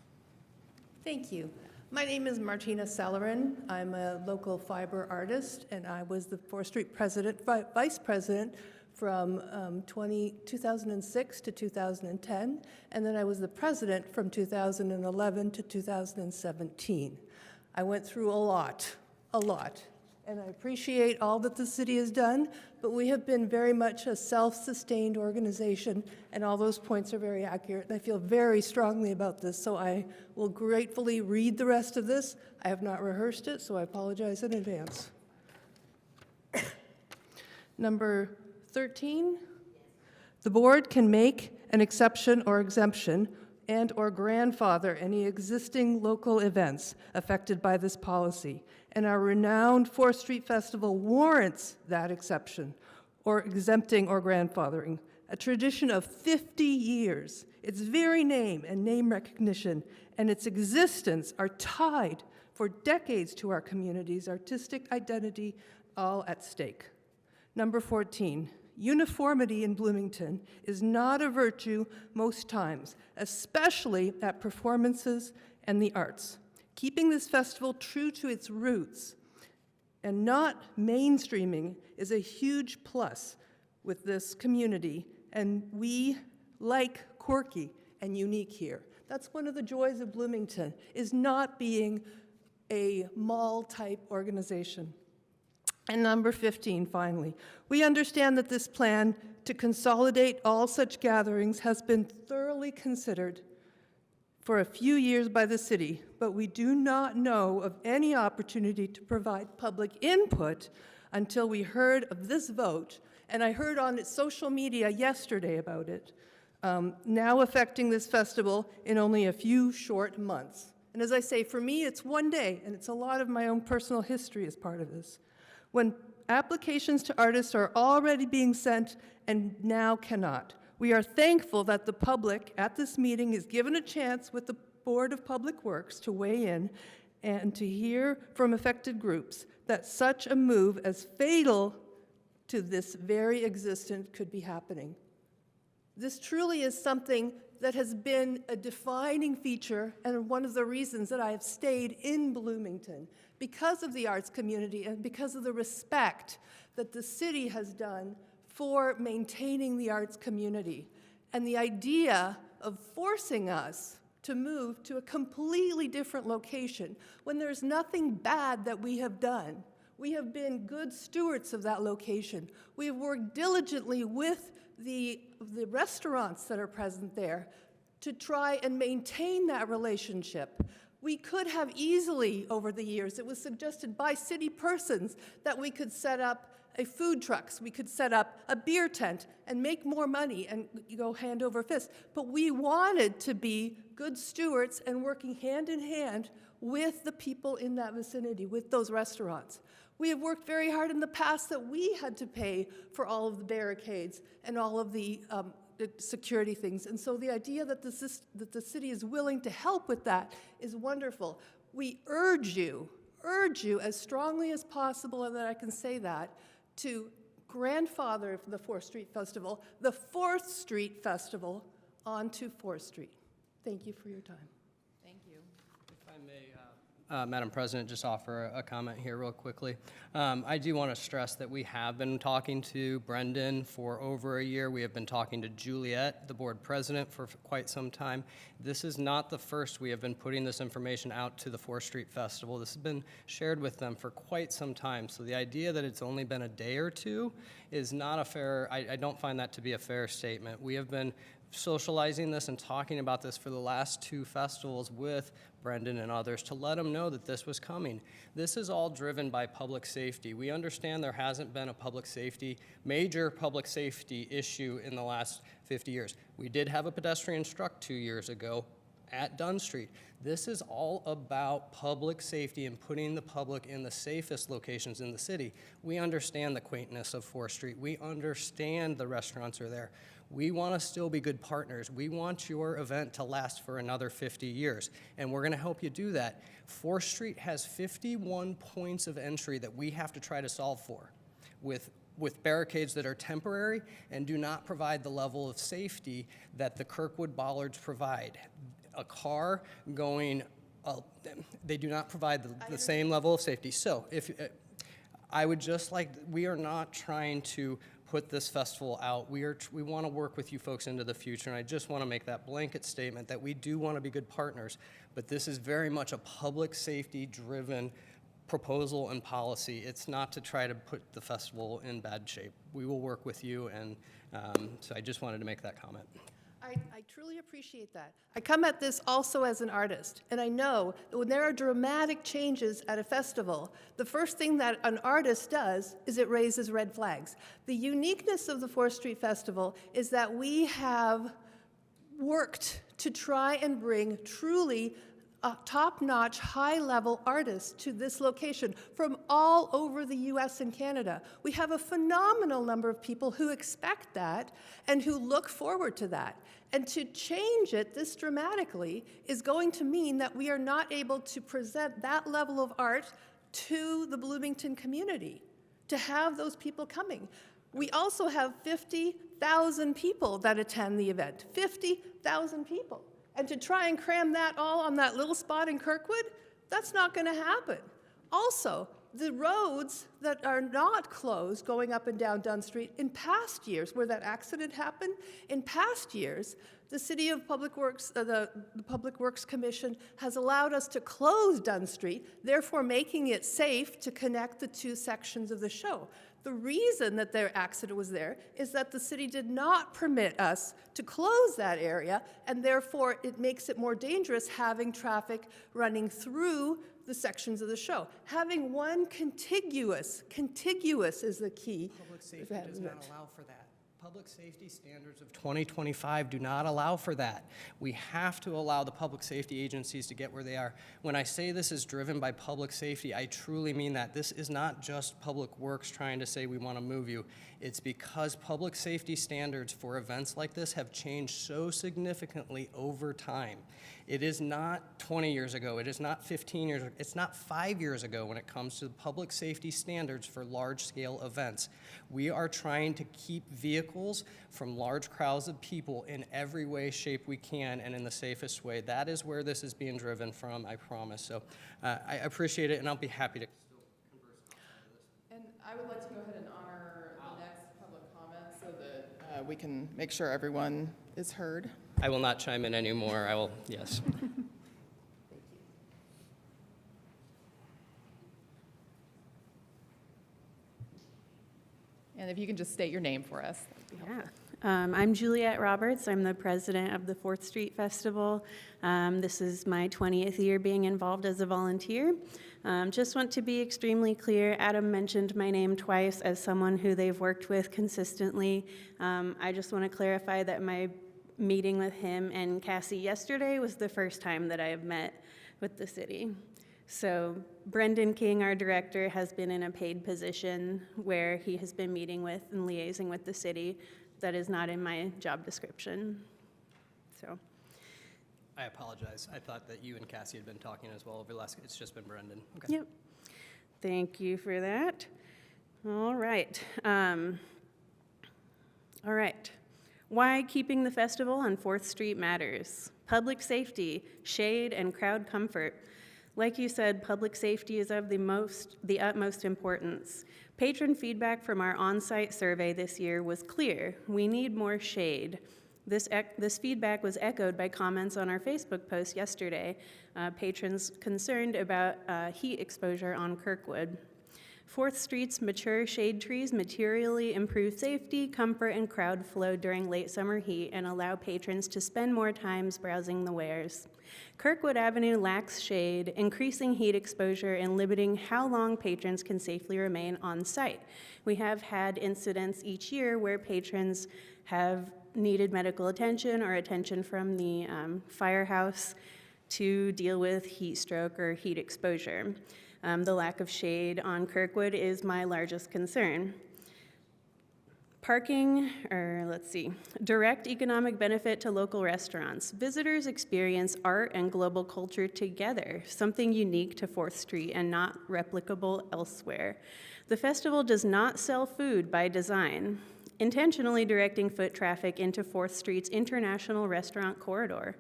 Speaker 8: Thank you. My name is Martina Sellerin. I'm a local fiber artist, and I was the 4th Street vice president from 2006 to 2010, and then I was the president from 2011 to 2017. I went through a lot, and I appreciate all that the city has done, but we have been very much a self-sustained organization, and all those points are very accurate, and I feel very strongly about this, so I will gratefully read the rest of this. I have not rehearsed it, so I apologize in advance. Number 13, the board can make an exception or exemption and/or grandfather any existing local events affected by this policy, and our renowned 4th Street Festival warrants that exception or exempting or grandfathering. A tradition of 50 years, its very name and name recognition and its existence are tied for decades to our community's artistic identity, all at stake. Number 14, uniformity in Bloomington is not a virtue most times, especially at performances and the arts. Keeping this festival true to its roots and not mainstreaming is a huge plus with this community, and we like quirky and unique here. That's one of the joys of Bloomington, is not being a mall-type organization. And number 15, finally, we understand that this plan to consolidate all such gatherings has been thoroughly considered for a few years by the city, but we do not know of any opportunity to provide public input until we heard of this vote And I heard on social media yesterday about it, now affecting this festival in only a few short months. And as I say, for me, it's one day, and it's a lot of my own personal history as part of this. When applications to artists are already being sent and now cannot, we are thankful that the public at this meeting is given a chance with the Board of Public Works to weigh in and to hear from affected groups that such a move as fatal to this very existence could be happening. This truly is something that has been a defining feature and one of the reasons that I have stayed in Bloomington, because of the arts community and because of the respect that the city has done for maintaining the arts community. And the idea of forcing us to move to a completely different location when there's nothing bad that we have done. We have been good stewards of that location. We have worked diligently with the restaurants that are present there to try and maintain that relationship. We could have easily, over the years, it was suggested by city persons that we could set up a food trucks, we could set up a beer tent and make more money and go hand over fist. But we wanted to be good stewards and working hand in hand with the people in that vicinity, with those restaurants. We have worked very hard in the past that we had to pay for all of the barricades and all of the security things. And so the idea that the city is willing to help with that is wonderful. We urge you as strongly as possible, and that I can say that, to grandfather the 4th Street Festival, the 4th Street Festival, onto 4th Street. Thank you for your time.
Speaker 2: Thank you.
Speaker 1: If I may, Madam President, just offer a comment here real quickly. I do want to stress that we have been talking to Brendan for over a year. We have been talking to Juliet, the board president, for quite some time. This is not the first we have been putting this information out to the 4th Street Festival. This has been shared with them for quite some time. So the idea that it's only been a day or two is not a fair, I don't find that to be a fair statement. We have been socializing this and talking about this for the last 2 festivals with Brendan and others to let them know that this was coming. This is all driven by public safety. We understand there hasn't been a major public safety issue in the last 50 years. We did have a pedestrian struck 2 years ago at Dunn Street. This is all about public safety and putting the public in the safest locations in the city. We understand the quaintness of 4th Street. We understand the restaurants are there. We want to still be good partners. We want your event to last for another 50 years, and we're going to help you do that. 4th Street has 51 points of entry that we have to try to solve for with barricades that are temporary and do not provide the level of safety that the Kirkwood bollards provide. A car going, they do not provide the same level of safety. So I would just we are not trying to put this festival out. We want to work with you folks into the future, and I just want to make that blanket statement that we do want to be good partners, but this is very much a public safety-driven proposal and policy. It's not to try to put the festival in bad shape. We will work with you, and so I just wanted to make that comment.
Speaker 8: I truly appreciate that. I come at this also as an artist, and I know that when there are dramatic changes at a festival, the first thing that an artist does is it raises red flags. The uniqueness of the 4th Street Festival is that we have worked to try and bring truly top-notch, high-level artists to this location from all over the U.S. and Canada. We have a phenomenal number of people who expect that and who look forward to that. And to change it this dramatically is going to mean that we are not able to present that level of art to the Bloomington community, to have those people coming. We also have 50,000 people that attend the event, 50,000 people. And to try and cram that all on that little spot in Kirkwood, that's not going to happen. Also, the roads that are not closed going up and down Dunn Street, in past years, where that accident happened, in past years, the City of Public Works, the Public Works Commission has allowed us to close Dunn Street, therefore making it safe to connect the 2 sections of the show. The reason that their accident was there is that the city did not permit us to close that area, and therefore it makes it more dangerous having traffic running through the sections of the show. Having one contiguous is the key.
Speaker 1: Public safety does not allow for that. Public safety standards of 2025 do not allow for that. We have to allow the public safety agencies to get where they are. When I say this is driven by public safety, I truly mean that. This is not just Public Works trying to say we want to move you. It's because public safety standards for events like this have changed so significantly over time. It is not 20 years ago, it is not 15 years ago, it's not 5 years ago when it comes to public safety standards for large-scale events. We are trying to keep vehicles from large crowds of people in every way, shape we can, and in the safest way. That is where this is being driven from, I promise. So I appreciate it, and I'll be happy to still converse on
Speaker 2: And I would like to go ahead and honor the next public comment so that we can make sure everyone is heard.
Speaker 1: I will not chime in anymore. I will, yes.
Speaker 2: And if you can just state your name for us.
Speaker 9: Yeah. I'm Juliette Roberts. I'm the president of the 4th Street Festival. This is my 20th year being involved as a volunteer. Just want to be extremely clear, Adam mentioned my name twice as someone who they've worked with consistently. I just want to clarify that my meeting with him and Cassie yesterday was the first time that I have met with the city. So Brendan King, our director, has been in a paid position where he has been meeting with and liaising with the city. That is not in my job description. So
Speaker 1: I apologize. I thought that you and Cassie had been talking as well over the last, it's just been Brendan. Okay.
Speaker 9: Yep. Thank you for that. All right. All right. Why keeping the festival on 4th Street matters. Public safety, shade, and crowd comfort. Like you said, public safety is of the utmost importance. Patron feedback from our on-site survey this year was clear. We need more shade. This feedback was echoed by comments on our Facebook post yesterday. Patrons concerned about heat exposure on Kirkwood. 4th Street's mature shade trees materially improve safety, comfort, and crowd flow during late summer heat and allow patrons to spend more time browsing the wares. Kirkwood Avenue lacks shade, increasing heat exposure and limiting how long patrons can safely remain on site. We have had incidents each year where patrons have needed medical attention or attention from the firehouse to deal with heat stroke or heat exposure. The lack of shade on Kirkwood is my largest concern. Parking, direct economic benefit to local restaurants. Visitors experience art and global culture together, something unique to 4th Street and not replicable elsewhere. The festival does not sell food by design, intentionally directing foot traffic into 4th Street's international restaurant corridor.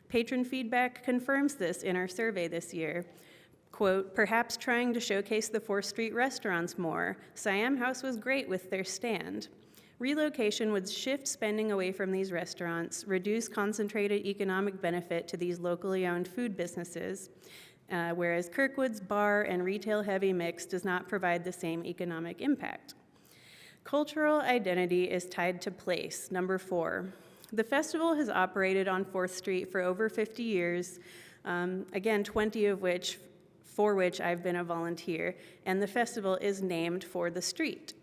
Speaker 9: Patron feedback confirms this in our survey this year. Quote, perhaps trying to showcase the 4th Street restaurants more. Siam House was great with their stand. Relocation would shift spending away from these restaurants, reduce concentrated economic benefit to these locally owned food businesses, whereas Kirkwood's bar and retail-heavy mix does not provide the same economic impact. Cultural identity is tied to place, number 4. The festival has operated on 4th Street for over 50 years, again, 20 of which for which I've been a volunteer, and the festival is named for the street.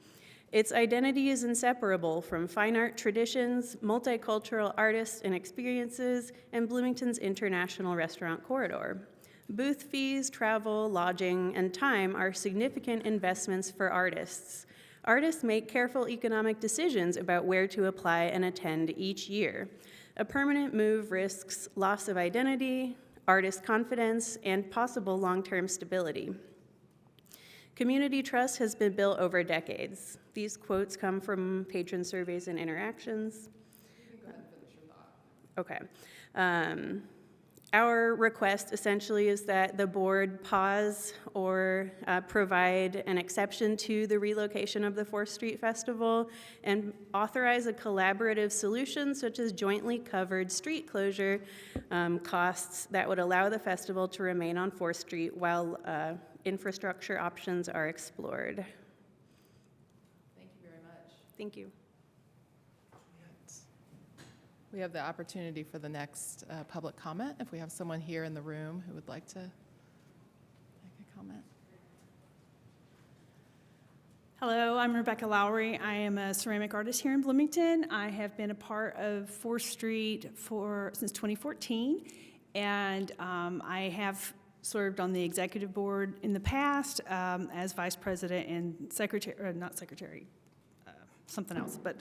Speaker 9: Its identity is inseparable from fine art traditions, multicultural artists and experiences, and Bloomington's international restaurant corridor. Booth fees, travel, lodging, and time are significant investments for artists. Artists make careful economic decisions about where to apply and attend each year. A permanent move risks loss of identity, artist confidence, and possible long-term stability. Community trust has been built over decades. These quotes come from patron surveys and interactions.
Speaker 2: You can go ahead and finish your thought.
Speaker 9: Okay. Our request essentially is that the board pause or provide an exception to the relocation of the 4th Street Festival and authorize a collaborative solution such as jointly covered street closure costs that would allow the festival to remain on 4th Street while infrastructure options are explored.
Speaker 2: Thank you very much.
Speaker 9: Thank you.
Speaker 2: We have the opportunity for the next public comment. If we have someone here in the room who would like to comment.
Speaker 9: Hello, I'm Rebecca Lowry. I am a ceramic artist here in Bloomington. I have been a part of 4th Street since 2014, and I have served on the executive board in the past as vice president and secretary, or not secretary, something else, but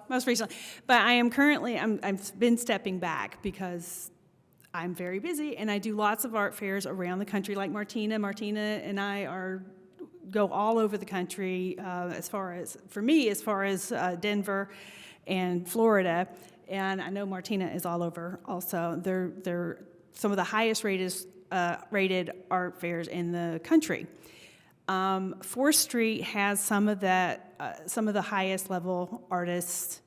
Speaker 9: most recently. But I am currently, I've been stepping back because I'm very busy, and I do lots of art fairs around the country, like Martina. Martina and I go all over the country as far as Denver and Florida, and I know Martina is all over also. They're some of the highest rated art fairs in the country. 4th Street has some of the highest level artists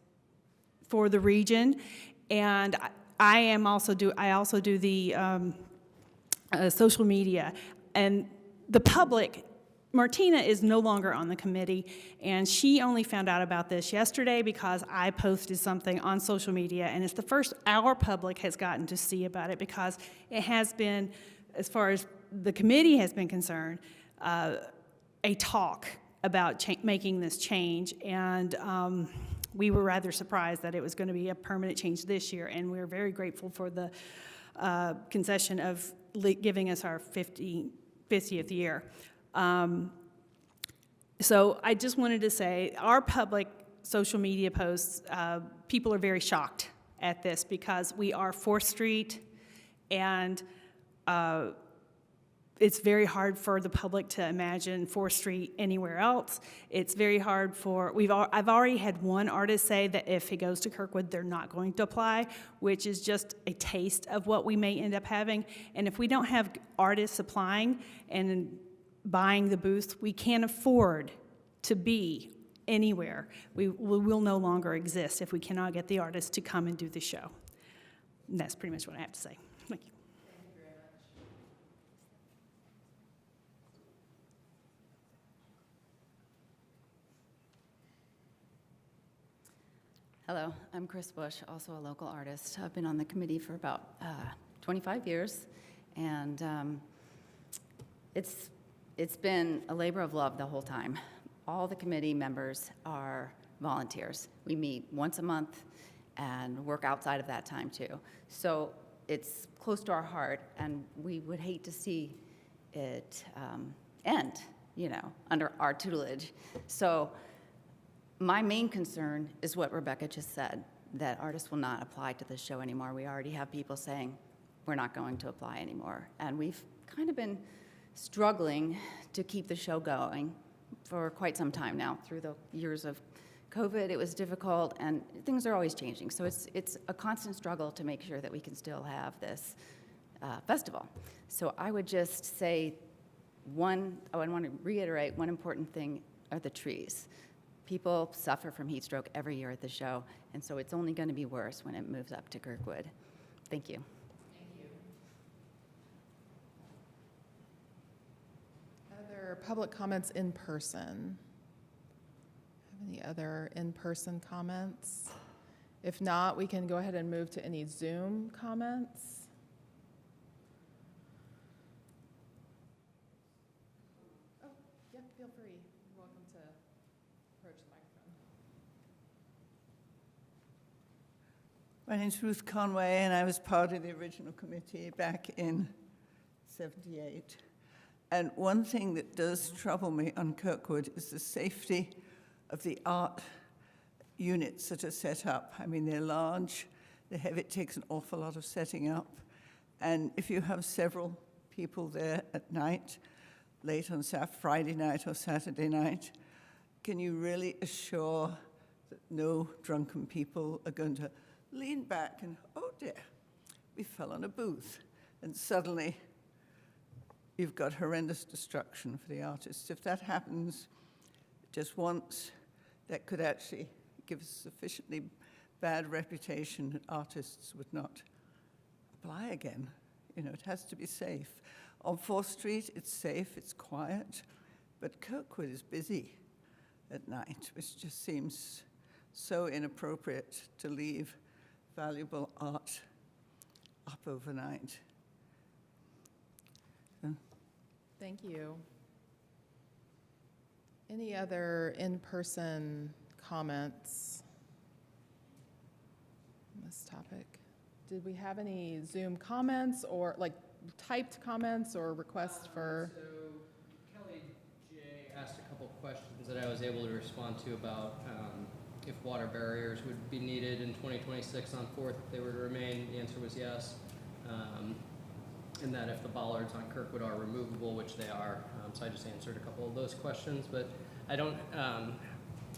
Speaker 9: for the region, and I also do the social media, and the public. Martina is no longer on the committee, and she only found out about this yesterday because I posted something on social media, and it's the first our public has gotten to see about it, because it has been, as far as the committee has been concerned, a talk about making this change, and we were rather surprised that it was going to be a permanent change this year, and we're very grateful for the concession of giving us our 50th year. So I just wanted to say, our public social media posts, people are very shocked at this because we are 4th Street, and it's very hard for the public to imagine 4th Street anywhere else. It's very hard I've already had one artist say that if he goes to Kirkwood, they're not going to apply, which is just a taste of what we may end up having. And if we don't have artists applying and buying the booth, we can't afford to be anywhere. We will no longer exist if we cannot get the artists to come and do the show. And that's pretty much what I have to say. Thank you.
Speaker 10: Hello, I'm Chris Bush, also a local artist. I've been on the committee for about 25 years, and it's been a labor of love the whole time. All the committee members are volunteers. We meet once a month and work outside of that time too. So it's close to our heart, and we would hate to see it end, under our tutelage. So my main concern is what Rebecca just said, that artists will not apply to this show anymore. We already have people saying we're not going to apply anymore. And we've kind of been struggling to keep the show going for quite some time now. Through the years of COVID, it was difficult, and things are always changing. So it's a constant struggle to make sure that we can still have this festival. So I would just say I want to reiterate one important thing are the trees. People suffer from heat stroke every year at the show, and so it's only going to be worse when it moves up to Kirkwood. Thank you.
Speaker 2: Thank you. Other public comments in person? Have any other in-person comments? If not, we can go ahead and move to any Zoom comments. Oh, yeah, feel free. You're welcome to approach the microphone.
Speaker 11: My name's Ruth Conway, and I was part of the original committee back in '78. And one thing that does trouble me on Kirkwood is the safety of the art units that are set up. I mean, they're large, they're heavy, it takes an awful lot of setting up. And if you have several people there at night, late on Friday night or Saturday night, can you really assure that no drunken people are going to lean back and, oh dear, we fell on a booth, and suddenly you've got horrendous destruction for the artists. If that happens just once, that could actually give us a sufficiently bad reputation that artists would not apply again. It has to be safe. On 4th Street, it's safe, it's quiet, but Kirkwood is busy at night, which just seems so inappropriate to leave valuable art up overnight.
Speaker 2: Thank you. Any other in-person comments on this topic? Did we have any Zoom comments or like typed comments or requests for?
Speaker 1: So Kelly J. asked a couple questions that I was able to respond to about if water barriers would be needed in 2026 on 4th if they were to remain. The answer was yes. And that if the bollards on Kirkwood are removable, which they are. So I just answered a couple of those questions, but I don't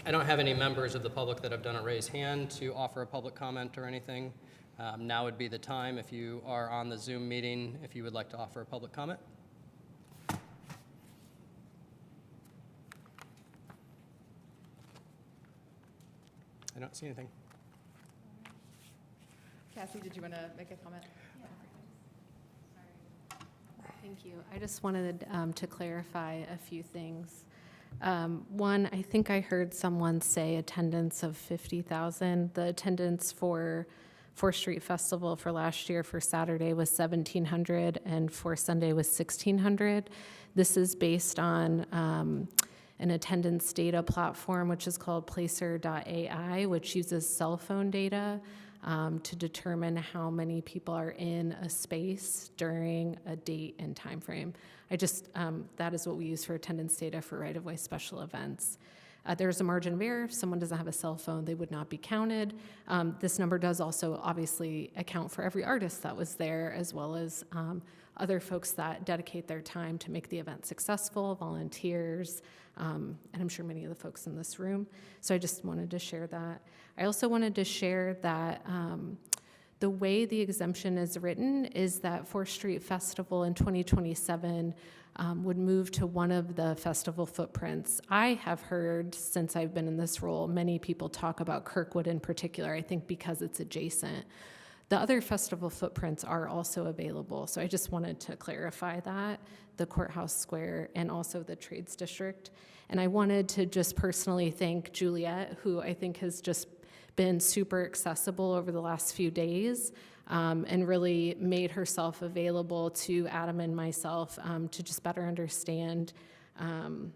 Speaker 1: have any members of the public that have done a raise hand to offer a public comment or anything. Now would be the time, if you are on the Zoom meeting, if you would like to offer a public comment. I don't see anything.
Speaker 2: Cassie, did you want to make a comment?
Speaker 6: Thank you. I just wanted to clarify a few things. One, I think I heard someone say attendance of 50,000. The attendance for 4th Street Festival for last year for Saturday was 1,700 and for Sunday was 1,600. This is based on an attendance data platform, which is called Placer.ai, which uses cell phone data to determine how many people are in a space during a date and time frame. That is what we use for attendance data for right-of-way special events. There's a margin of error. If someone doesn't have a cell phone, they would not be counted. This number does also obviously account for every artist that was there, as well as other folks that dedicate their time to make the event successful, volunteers, and I'm sure many of the folks in this room. So I just wanted to share that. I also wanted to share that the way the exemption is written is that 4th Street Festival in 2027 would move to one of the festival footprints. I have heard, since I've been in this role, many people talk about Kirkwood in particular, I think because it's adjacent. The other festival footprints are also available, so I just wanted to clarify that, the Courthouse Square and also the Trades District. And I wanted to just personally thank Juliet, who I think has just been super accessible over the last few days and really made herself available to Adam and myself to just better understand, kind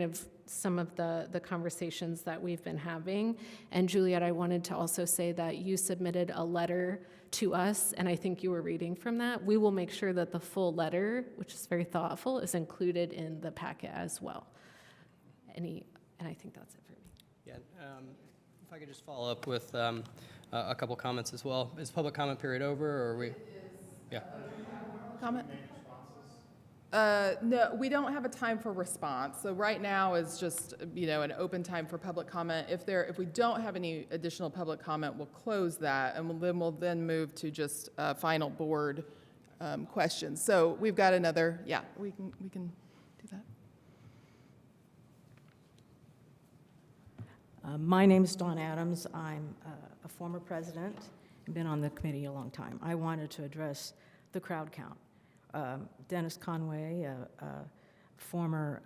Speaker 6: of some of the conversations that we've been having. And Juliet, I wanted to also say that you submitted a letter to us, and I think you were reading from that. We will make sure that the full letter, which is very thoughtful, is included in the packet as well. And I think that's it for me.
Speaker 1: Yeah, if I could just follow up with a couple comments as well. Is public comment period over, or are we? Yeah.
Speaker 2: Comment? No, we don't have a time for response. So right now is just, an open time for public comment. If we don't have any additional public comment, we'll close that, and we'll then move to just final board questions. So we've got another, we can do that.
Speaker 12: My name is Dawn Adams. I'm a former president and been on the committee a long time. I wanted to address the crowd count. Dennis Conway, a former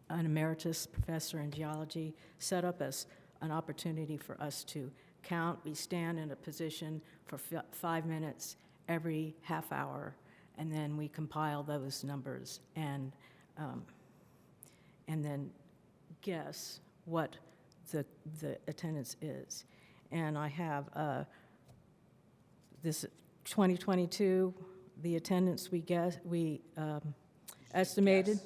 Speaker 12: an emeritus professor in geology, set up as an opportunity for us to count. We stand in a position for 5 minutes every half hour, and then we compile those numbers and then guess what the attendance is. And I have this 2022, the attendance we estimated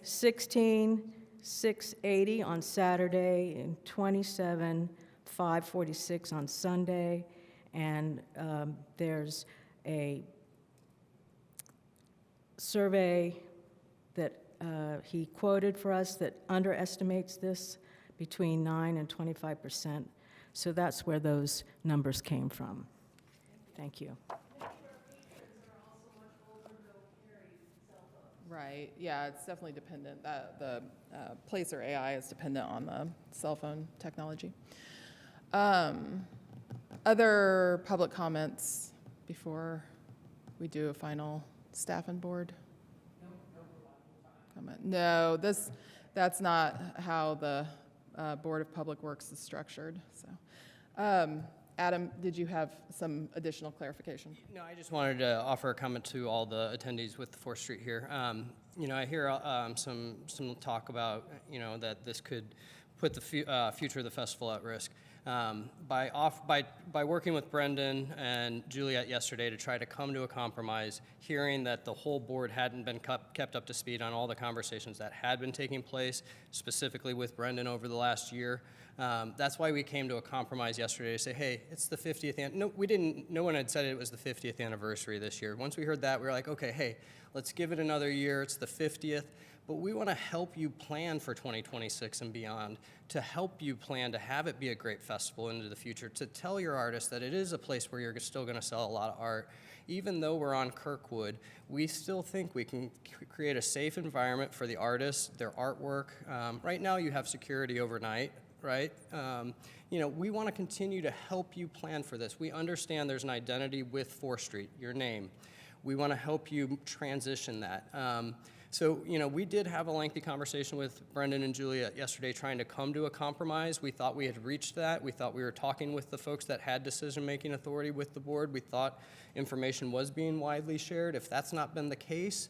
Speaker 12: 16,680 on Saturday and 27,546 on Sunday. And there's a survey that he quoted for us that underestimates this between 9 and 25%. So that's where those numbers came from. Thank you.
Speaker 2: Right, yeah, it's definitely dependent. The Placer AI is dependent on the cell phone technology. Other public comments before we do a final staff and board? Comment? No, that's not how the Board of Public Works is structured. So, Adam, did you have some additional clarification?
Speaker 1: No, I just wanted to offer a comment to all the attendees with 4th Street here. I hear some talk about, that this could put the future of the festival at risk. By working with Brendan and Juliet yesterday to try to come to a compromise, hearing that the whole board hadn't been kept up to speed on all the conversations that had been taking place, specifically with Brendan over the last year, that's why we came to a compromise yesterday to say, hey, it's the 50th, no one had said it was the 50th anniversary this year. Once we heard that, we were like, okay, hey, let's give it another year, it's the 50th, but we want to help you plan for 2026 and beyond, to help you plan to have it be a great festival into the future, to tell your artists that it is a place where you're still going to sell a lot of art. Even though we're on Kirkwood, we still think we can create a safe environment for the artists, their artwork. Right now you have security overnight, right? We want to continue to help you plan for this. We understand there's an identity with 4th Street, your name. We want to help you transition that. So, we did have a lengthy conversation with Brendan and Julia yesterday trying to come to a compromise. We thought we had reached that. We thought we were talking with the folks that had decision-making authority with the board. We thought information was being widely shared. If that's not been the case,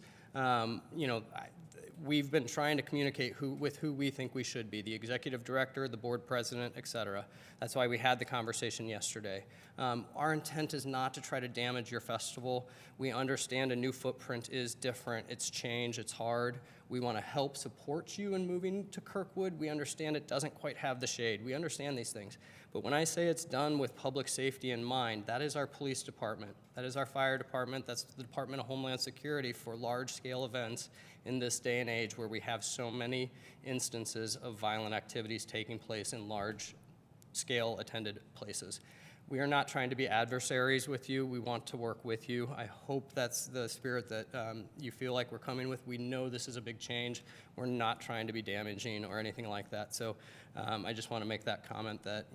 Speaker 1: we've been trying to communicate with who we think we should be, the executive director, the board president, et cetera. That's why we had the conversation yesterday. Our intent is not to try to damage your festival. We understand a new footprint is different. It's change, it's hard. We want to help support you in moving to Kirkwood. We understand it doesn't quite have the shade. We understand these things. But when I say it's done with public safety in mind, that is our police department. That is our fire department. That's the Department of Homeland Security for large-scale events in this day and age where we have so many instances of violent activities taking place in large-scale attended places. We are not trying to be adversaries with you. We want to work with you. I hope that's the spirit that you feel like we're coming with. We know this is a big change. We're not trying to be damaging or anything like that. So I just want to make that comment that,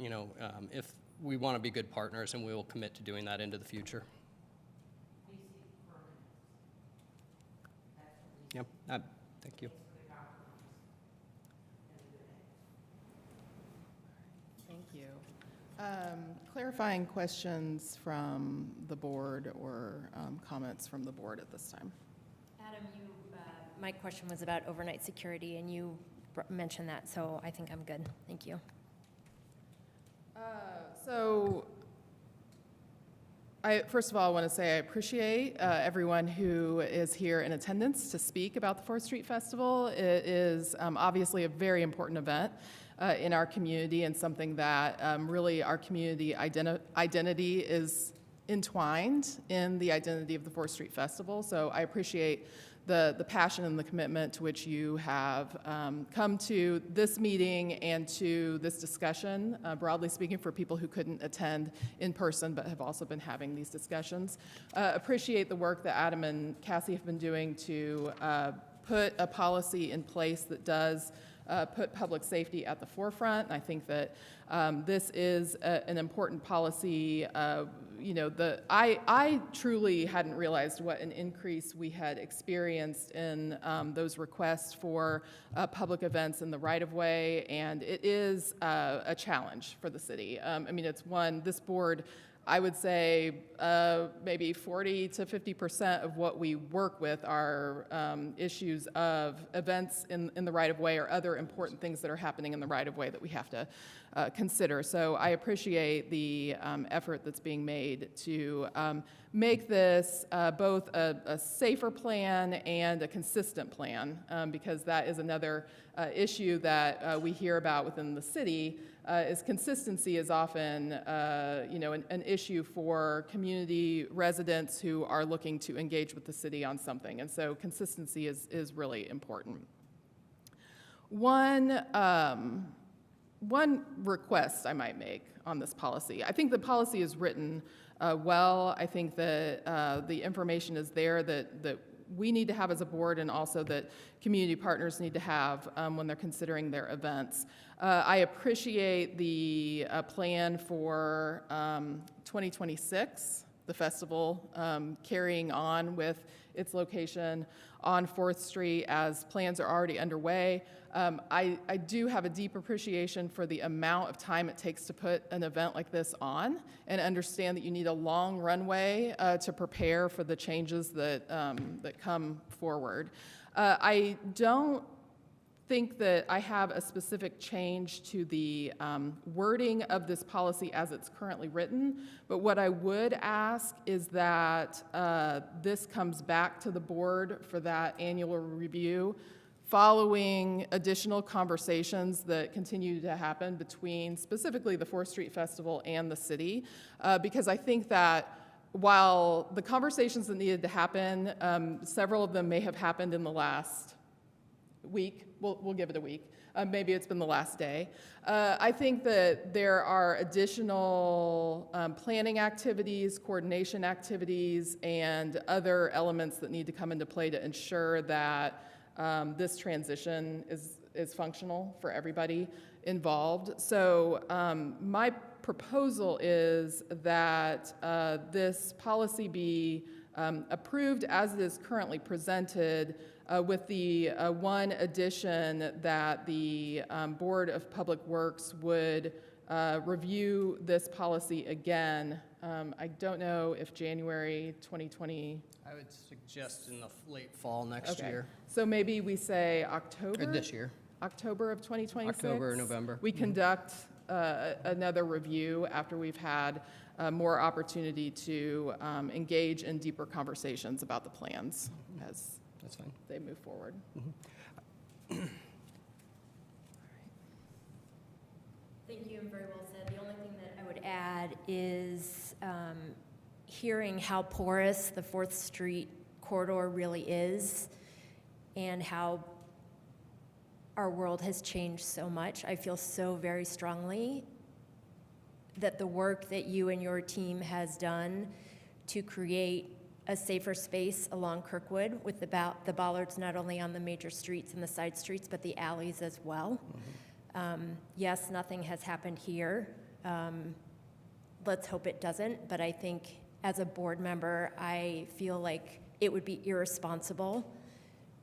Speaker 1: if we want to be good partners, and we will commit to doing that into the future. Yep. Thank you.
Speaker 2: Thank you. Clarifying questions from the board or comments from the board at this time?
Speaker 3: Adam, my question was about overnight security, and you mentioned that, so I think I'm good. Thank you.
Speaker 2: So I, first of all, want to say I appreciate everyone who is here in attendance to speak about the 4th Street Festival. It is obviously a very important event in our community, and something that really our community identity is entwined in the identity of the 4th Street Festival. So I appreciate the passion and the commitment to which you have come to this meeting and to this discussion, broadly speaking, for people who couldn't attend in person but have also been having these discussions. Appreciate the work that Adam and Cassie have been doing to put a policy in place that does put public safety at the forefront. And I think that this is an important policy. I truly hadn't realized what an increase we had experienced in those requests for public events in the right-of-way, and it is a challenge for the city. It's one, this board, I would say maybe 40 to 50% of what we work with are issues of events in the right-of-way or other important things that are happening in the right-of-way that we have to consider. So I appreciate the effort that's being made to make this both a safer plan and a consistent plan, because that is another issue that we hear about within the city. Is consistency is often, an issue for community residents who are looking to engage with the city on something, and so consistency is really important. One request I might make on this policy: I think the policy is written well. I think that the information is there that we need to have as a board, and also that community partners need to have when they're considering their events. I appreciate the plan for 2026 the festival, carrying on with its location on 4th Street as plans are already underway. I do have a deep appreciation for the amount of time it takes to put an event like this on, and understand that you need a long runway to prepare for the changes that, that come forward. I don't think that I have a specific change to the wording of this policy as it's currently written, but what I would ask is that this comes back to the board for that annual review following additional conversations that continue to happen between specifically the 4th Street Festival and the city, because I think that while the conversations that needed to happen, several of them may have happened in the last week. We'll give it a week. Maybe it's been the last day. I think that there are additional planning activities, coordination activities, and other elements that need to come into play to ensure that this transition is functional for everybody involved. So my proposal is that this policy be approved as it is currently presented, with the one addition that the Board of Public Works would review this policy again. I don't know if January 2020.
Speaker 1: I would suggest in the late fall next
Speaker 2: Okay.
Speaker 1: year.
Speaker 2: So maybe we say October?
Speaker 1: Or this year.
Speaker 2: October of 2026?
Speaker 1: October or November.
Speaker 2: We conduct another review after we've had more opportunity to engage in deeper conversations about the plans as
Speaker 1: That's fine.
Speaker 2: they move forward.
Speaker 3: Thank you, and very well said. The only thing that I would add is hearing how porous the 4th Street corridor really is and how our world has changed so much. I feel so very strongly that the work that you and your team has done to create a safer space along Kirkwood with the bollards not only on the major streets and the side streets, but the alleys as well. Yes, nothing has happened here. Let's hope it doesn't, but I think as a board member, I feel like it would be irresponsible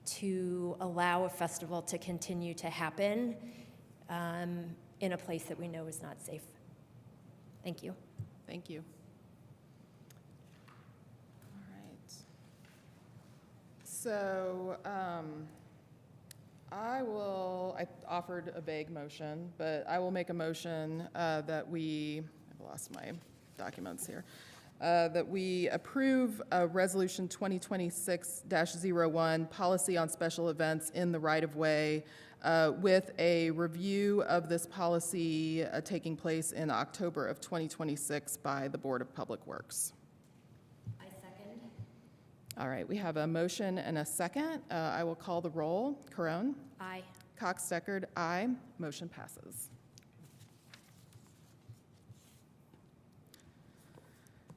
Speaker 3: to allow a festival to continue to happen in a place that we know is not safe. Thank you.
Speaker 2: Thank you. All right. So I offered a vague motion, but I will make a motion that I've lost my documents here, that we approve Resolution 2026-01, Policy on Special Events in the Right-of-Way, with a review of this policy taking place in October of 2026 by the Board of Public Works.
Speaker 3: I second.
Speaker 2: All right, we have a motion and a second. I will call the roll. Caron?
Speaker 3: Aye.
Speaker 2: Cox-Deckard, aye. Motion passes.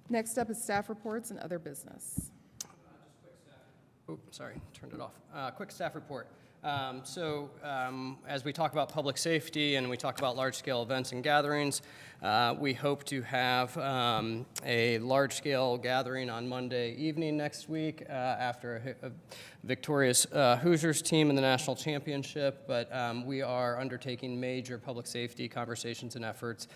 Speaker 2: Next up is staff reports and other business.
Speaker 1: Oh, sorry, turned it off. Quick staff report. As we talk about public safety and we talk about large-scale events and gatherings, we hope to have a large-scale gathering on Monday evening next week after a victorious Hoosiers team in the national championship. But we are undertaking major public safety conversations and efforts,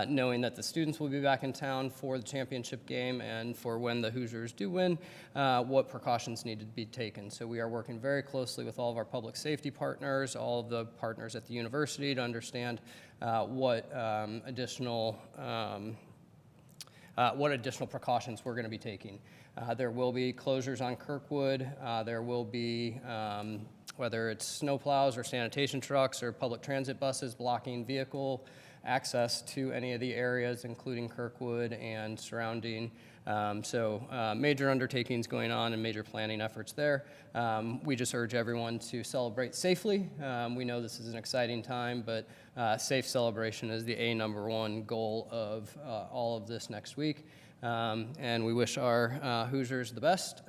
Speaker 1: knowing that the students will be back in town for the championship game and for when the Hoosiers do win, what precautions need to be taken. So we are working very closely with all of our public safety partners, all of the partners at the university to understand what additional precautions we're going to be taking. There will be closures on Kirkwood. There will be, whether it's snowplows or sanitation trucks or public transit buses blocking vehicle access to any of the areas, including Kirkwood and surrounding. Major undertakings going on and major planning efforts there. We just urge everyone to celebrate safely. We know this is an exciting time, but safe celebration is the #1 goal of all of this next week. And we wish our Hoosiers the best.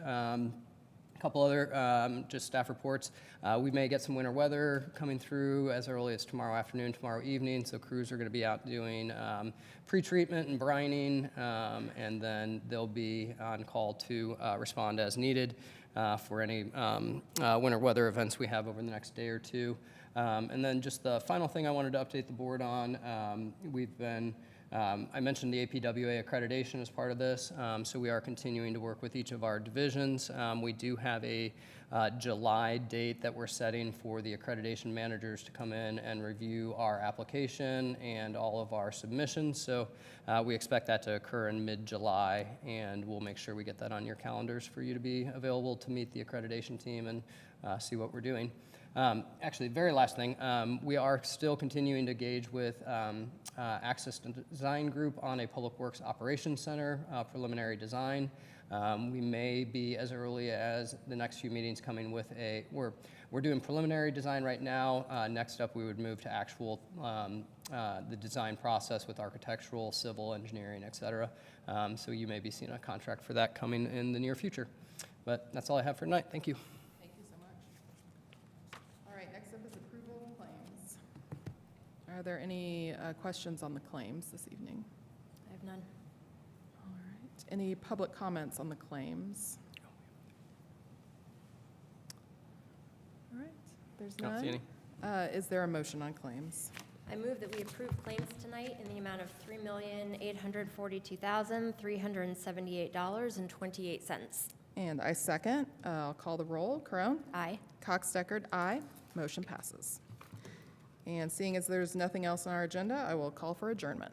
Speaker 1: couple other just staff reports. We may get some winter weather coming through as early as tomorrow afternoon, tomorrow evening, so crews are going to be out doing pre-treatment and brining, and then they'll be on call to respond as needed for any winter weather events we have over the next day or two. And then just the final thing I wanted to update the board on, we've been I mentioned the APWA accreditation as part of this, so we are continuing to work with each of our divisions. We do have a July date that we're setting for the accreditation managers to come in and review our application and all of our submissions, so we expect that to occur in mid-July, and we'll make sure we get that on your calendars for you to be available to meet the accreditation team and see what we're doing. Actually, very last thing, we are still continuing to engage with Access Design Group on a Public Works Operations Center preliminary design. We may be as early as the next few meetings coming with we're doing preliminary design right now. Next up, we would move to actual the design process with architectural, civil, engineering, et cetera. So you may be seeing a contract for that coming in the near future. But that's all I have for tonight. Thank you.
Speaker 2: Thank you so much. All right, next up is approval of claims. Are there any questions on the claims this evening?
Speaker 3: I have none.
Speaker 2: All right, any public comments on the claims? All right, there's
Speaker 1: I don't see any.
Speaker 2: none. Is there a motion on claims?
Speaker 3: I move that we approve claims tonight in the amount of $3,842,378.28.
Speaker 2: And I second. I'll call the roll. Crone?
Speaker 3: Aye.
Speaker 2: Cox Deckard, aye. Motion passes. And seeing as there's nothing else on our agenda, I will call for adjournment.